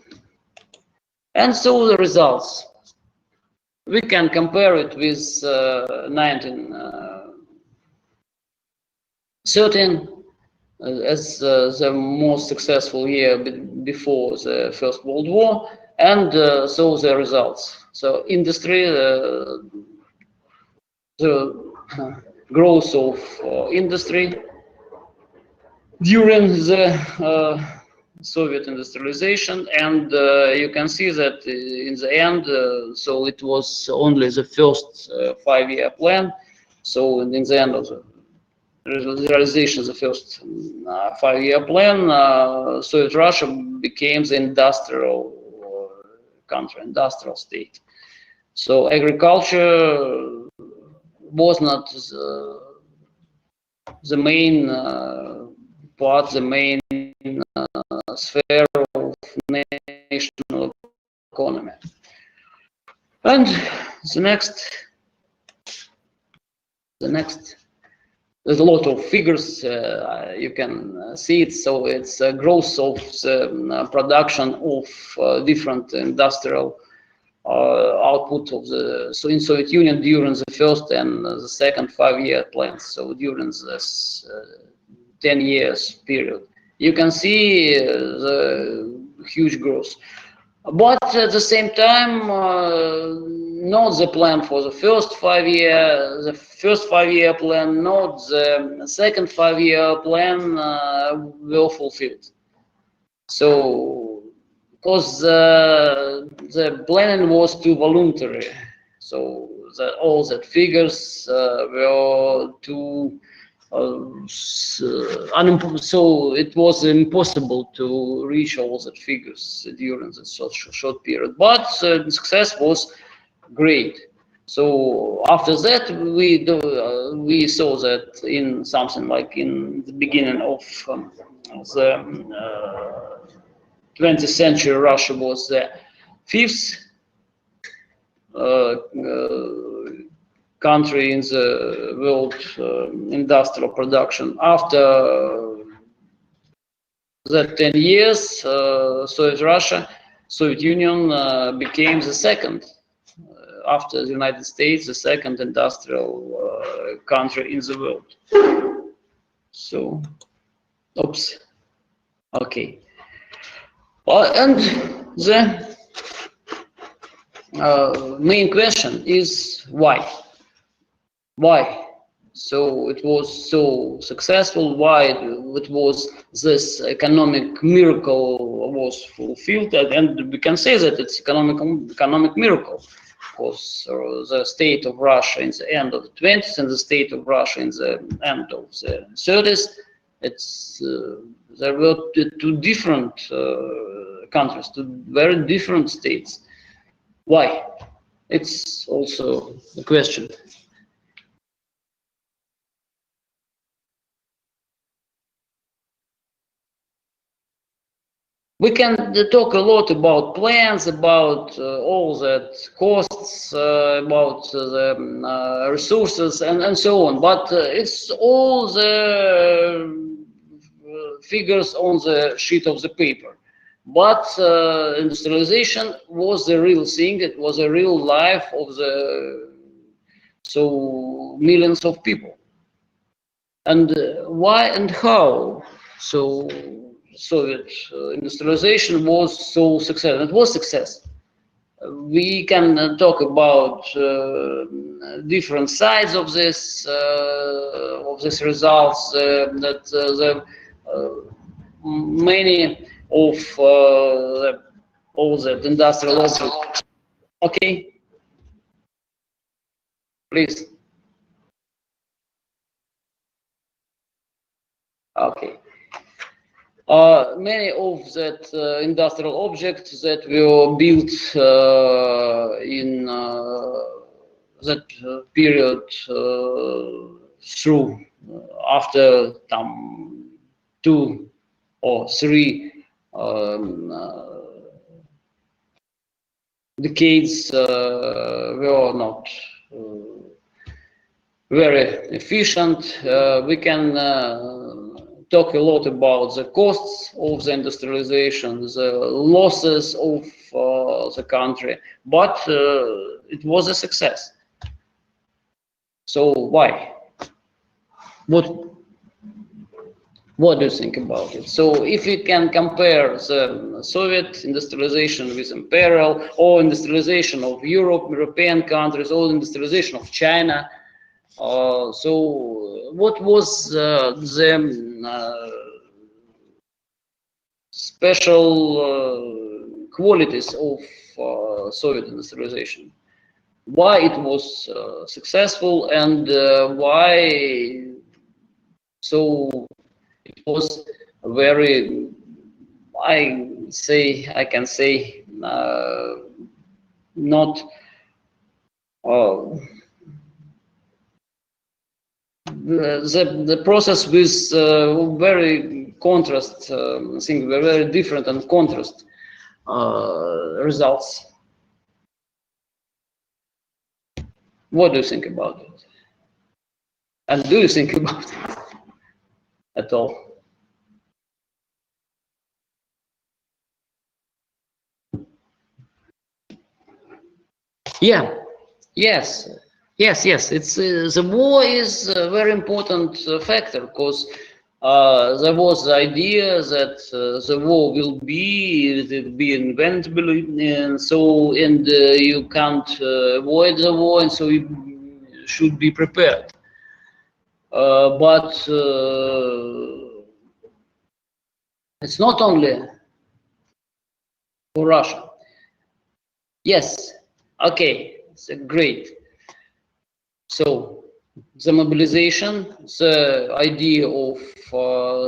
And so the results. We can compare it with 1913 as the most successful year before the First World War, and so the results. So industry, the growth of industry during the Soviet industrialization, and you can see that in the end, so it was only the first 5-year plan. So in the end of the realization of the first 5-year plan, Soviet Russia became the industrial country, industrial state. So agriculture was not the main part, the main sphere of national economy. And the next, there's a lot of figures, you can see it. So it's a growth of the production of different industrial output of the, so in Soviet Union during the first and the second 5-year plans. So during this 10 years period, you can see the huge growth. But at the same time, not the plan for the first 5-year, the first 5-year plan, not the second 5-year plan were fulfilled. So, because the planning was too voluntary, so all that figures were too so it was impossible to reach all the figures during the short period, but the success was great. So after that, we saw that in something like in the beginning of the 20th century, Russia was the 5th country in the world industrial production. After that 10 years, Soviet Union became the second, after the United States, the second industrial country in the world. So, oops, okay. And the main question is why? Why So it was so successful. Why it was this economic miracle was fulfilled, and we can say that it's economic miracle, because the state of Russia in the end of the 20s and the state of Russia in the end of the 30s, it's there were two different countries, two very different states. Why? It's also a question. We can talk a lot about plans, about all that costs, about the resources and so on, but it's all the figures on the sheet of the paper. But industrialization was the real thing. It was a real life of the millions of people. And why and how? So Soviet industrialization was so successful. It was success. We can talk about different sides of this results. That many of all the industrial objects. Okay, please. Okay. Many of that industrial objects that were built in that period through after 2 or 3 decades were not very efficient. We can talk a lot about the costs of the industrialization, the losses of the country, but it was a success. So why? What do you think about it? So if you can compare the Soviet industrialization with imperial, or industrialization of European countries, or industrialization of China, so what was the special qualities of Soviet industrialization? Why it was successful, and why so it was very, I can say not the process with very contrast, I think very different and contrast results. What do you think about it? And do you think about it at all? Yeah. Yes. It's the war is a very important factor, because there was the idea that the war will be inevitable, and so you can't avoid the war, and so you should be prepared. But it's not only for Russia. Yes. Okay. It's great. So the mobilization, the idea of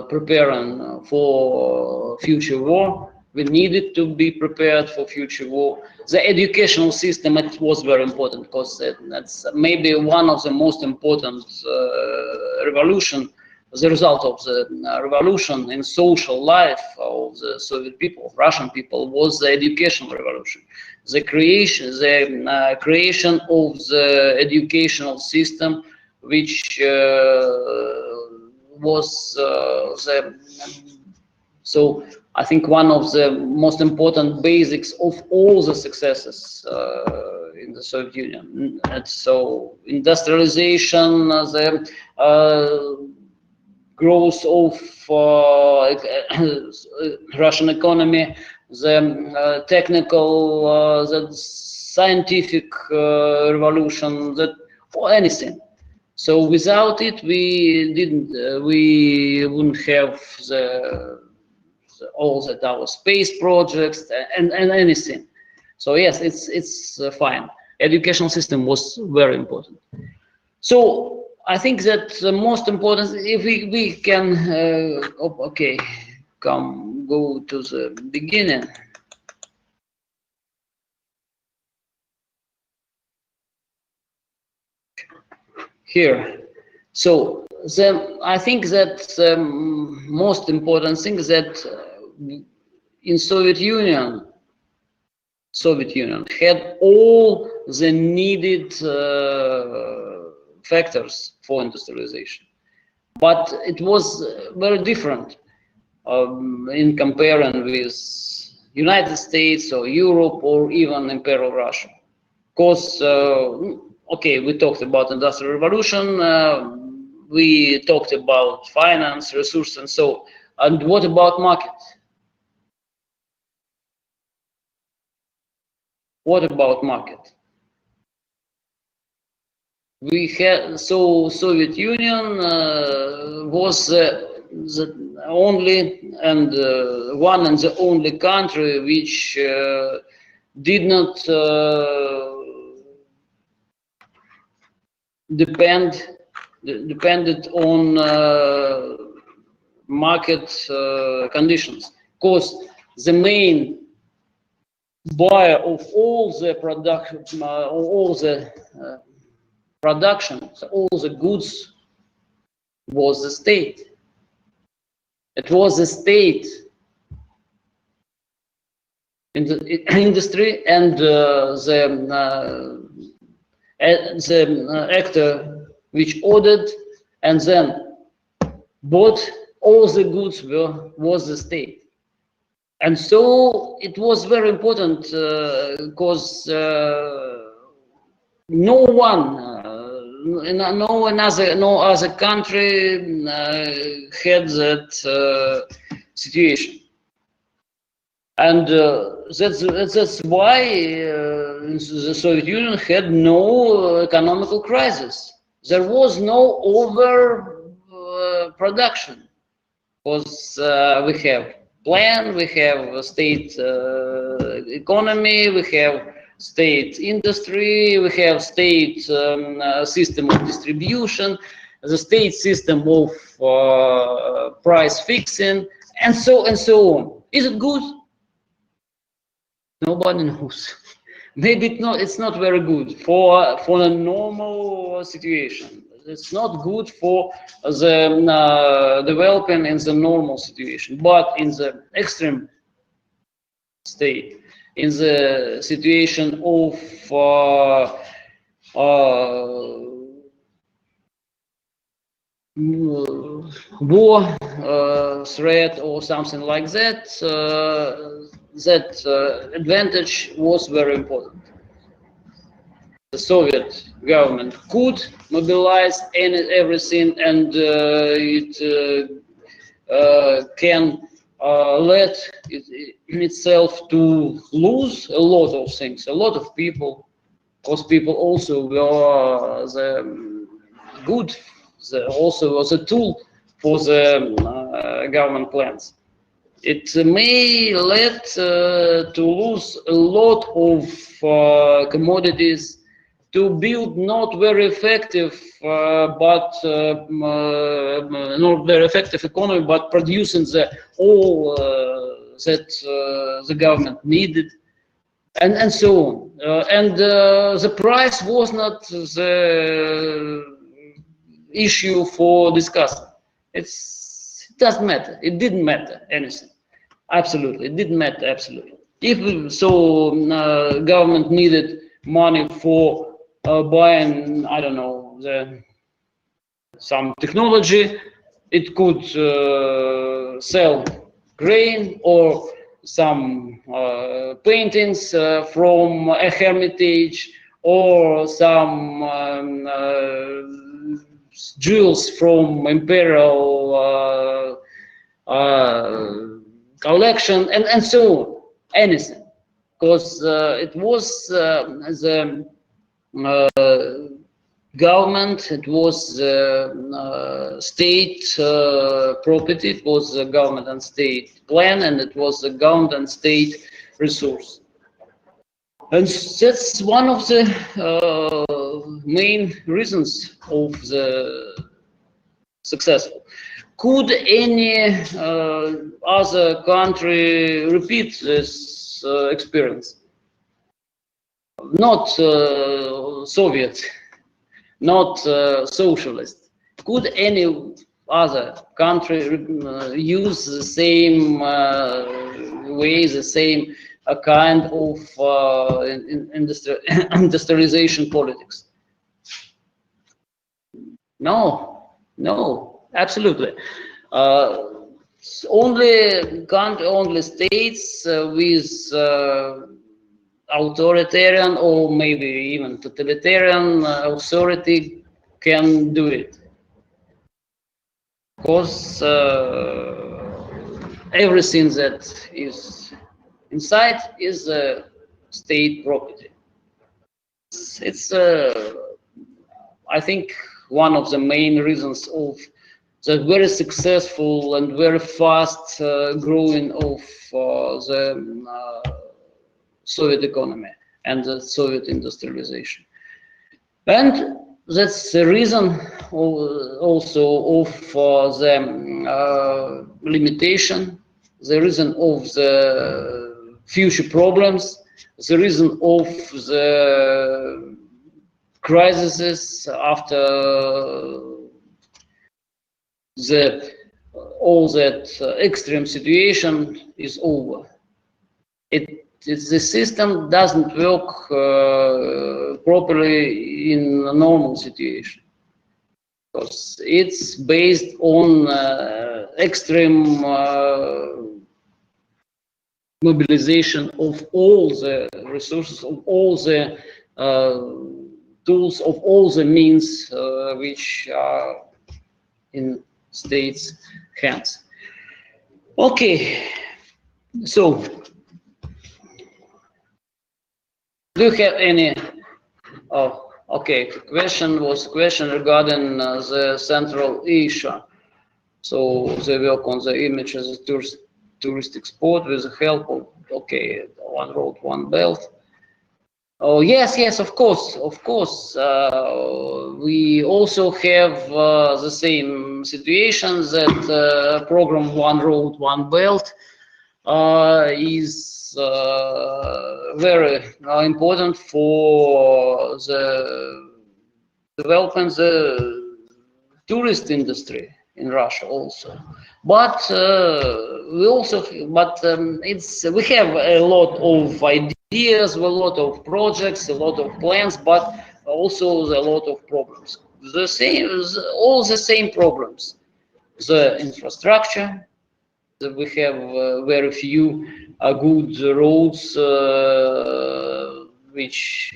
preparing for future war, we needed to be prepared for future war. The educational system, it was very important, because that's maybe one of the most important revolution. The result of the revolution in social life of the Soviet people, Russian people, was the educational revolution. The creation of the educational system, which was so I think one of the most important basics of all the successes in the Soviet Union. And so industrialization, the growth of Russian economy, the technical, the scientific revolution, or anything. So without it, we wouldn't have all that our space projects and anything. So yes, it's fine. Educational system was very important. So I think that the most important, if we can, okay, go to the beginning. Here. So I think that the most important thing is that in Soviet Union had all the needed factors for industrialization, but it was very different in comparison with United States or Europe or even Imperial Russia. Because okay, we talked about Industrial Revolution, we talked about finance, resource, and so. And what about market? What about market? We had, so Soviet Union was the only and one and the only country which did not depended on market conditions, because the main buyer of all the production, all the goods was the state. It was the state in the industry, and the actor which ordered and then bought all the goods was the state. And so it was very important because no other country had that situation. And that's why the Soviet Union had no economical crisis. There was no overproduction, because we have plan, we have state economy, we have state industry, we have state system of distribution, the state system of price fixing, and so on. Is it good? Nobody knows. Maybe it's not very good for a normal situation. It's not good for the developing in the normal situation, but in the extreme state, in the situation of war threat or something like that, that advantage was very important. The Soviet government could mobilize everything, and it can let itself to lose a lot of things, a lot of people, because people also were the good, also was a tool for the government plans. It may lead to lose a lot of commodities, to build not very effective, not very effective economy, but producing all that the government needed, and so on. And the price was not the issue for discussion. It doesn't matter. It didn't matter anything. Absolutely, it didn't matter. Absolutely. If so, government needed money for buying, I don't know, some technology. It could sell grain or some paintings from a hermitage, or some jewels from imperial collection, and so on, anything, because it was government, it was state property, it was the government and state plan, and it was the government and state resource. And that's one of the main reasons of the successful. Could any other country repeat this experience? Not Soviet, not socialist. Could any other country use the same way, the same kind of industrialization politics? No, no, absolutely. Only states with authoritarian or maybe even totalitarian authority can do it, because everything that is inside is state property. It's I think one of the main reasons of the very successful and very fast growing of the Soviet economy and the Soviet industrialization. And that's the reason also of the limitation, the reason of the future problems, the reason of the crises after all that extreme situation is over. The system doesn't work properly in a normal situation, because it's based on extreme mobilization of all the resources, of all the tools, of all the means which are in states' hands. Okay, so do you have any? Oh, okay. Question regarding the Central Asia. So they work on the image as a touristic spot with the help of one road, one belt. Oh yes, of course. We also have the same situation that program One Road, One Belt is very important for the development the tourist industry in Russia also. But we have a lot of ideas, a lot of projects, a lot of plans, but also a lot of problems. All the same problems. The infrastructure, that we have very few good roads which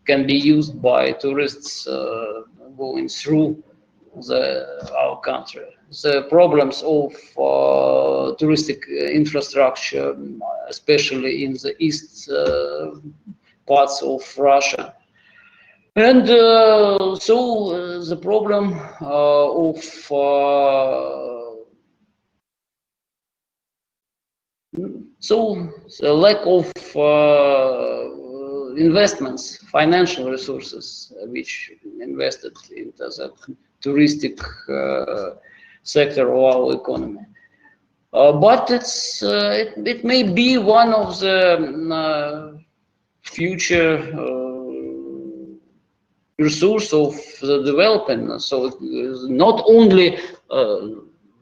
can be used by tourists going through our country. The problems of touristic infrastructure, especially in the east parts of Russia. And so the problem of the lack of investments, financial resources, which invested into the touristic sector of our economy. But it may be one of the future resource of the development. So it is not only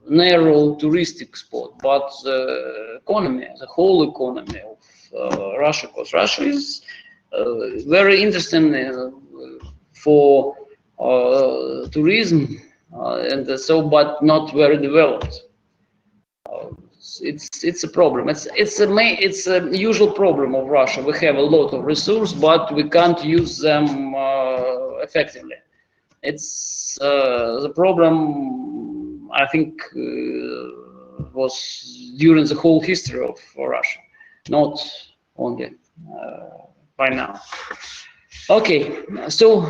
narrow touristic spot, but the economy, the whole economy of Russia, because Russia is very interesting for tourism, and so, but not very developed. It's a problem. It's a usual problem of Russia. We have a lot of resources, but we can't use them effectively. It's the problem, I think, was during the whole history of Russia, not only by now. Okay, so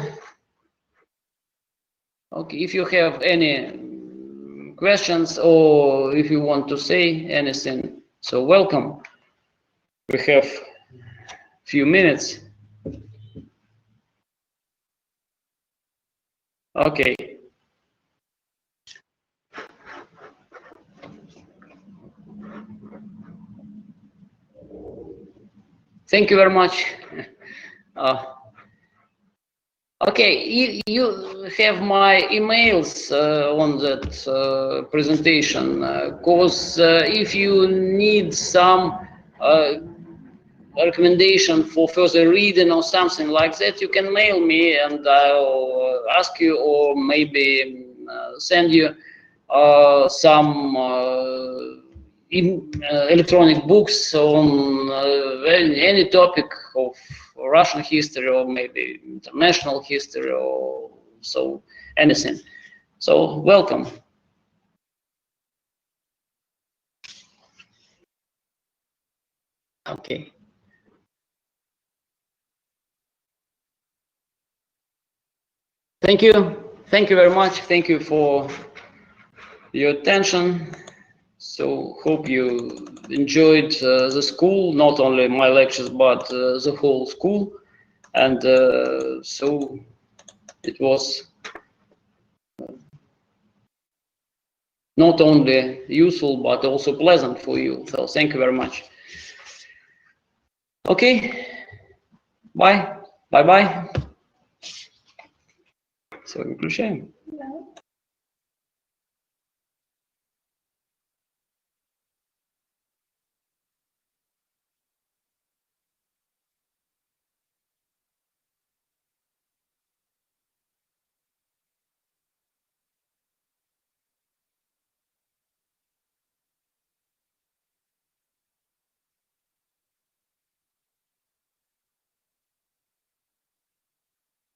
Okay, if you have any questions or if you want to say anything, so welcome. We have few minutes. Okay. Thank you very much. Okay, you have my emails on that presentation, because if you need some recommendation for further reading or something like that, you can mail me and I'll ask you, or maybe send you some electronic books on any topic of Russian history or maybe international history or so anything. So welcome. Okay. Thank you. Thank you very much. Thank you for your attention. So hope you enjoyed the school, not only my lectures, but the whole school. And so it was not only useful, but also pleasant for you. So thank you very much. Okay, bye. Bye-bye. Все, выключаем.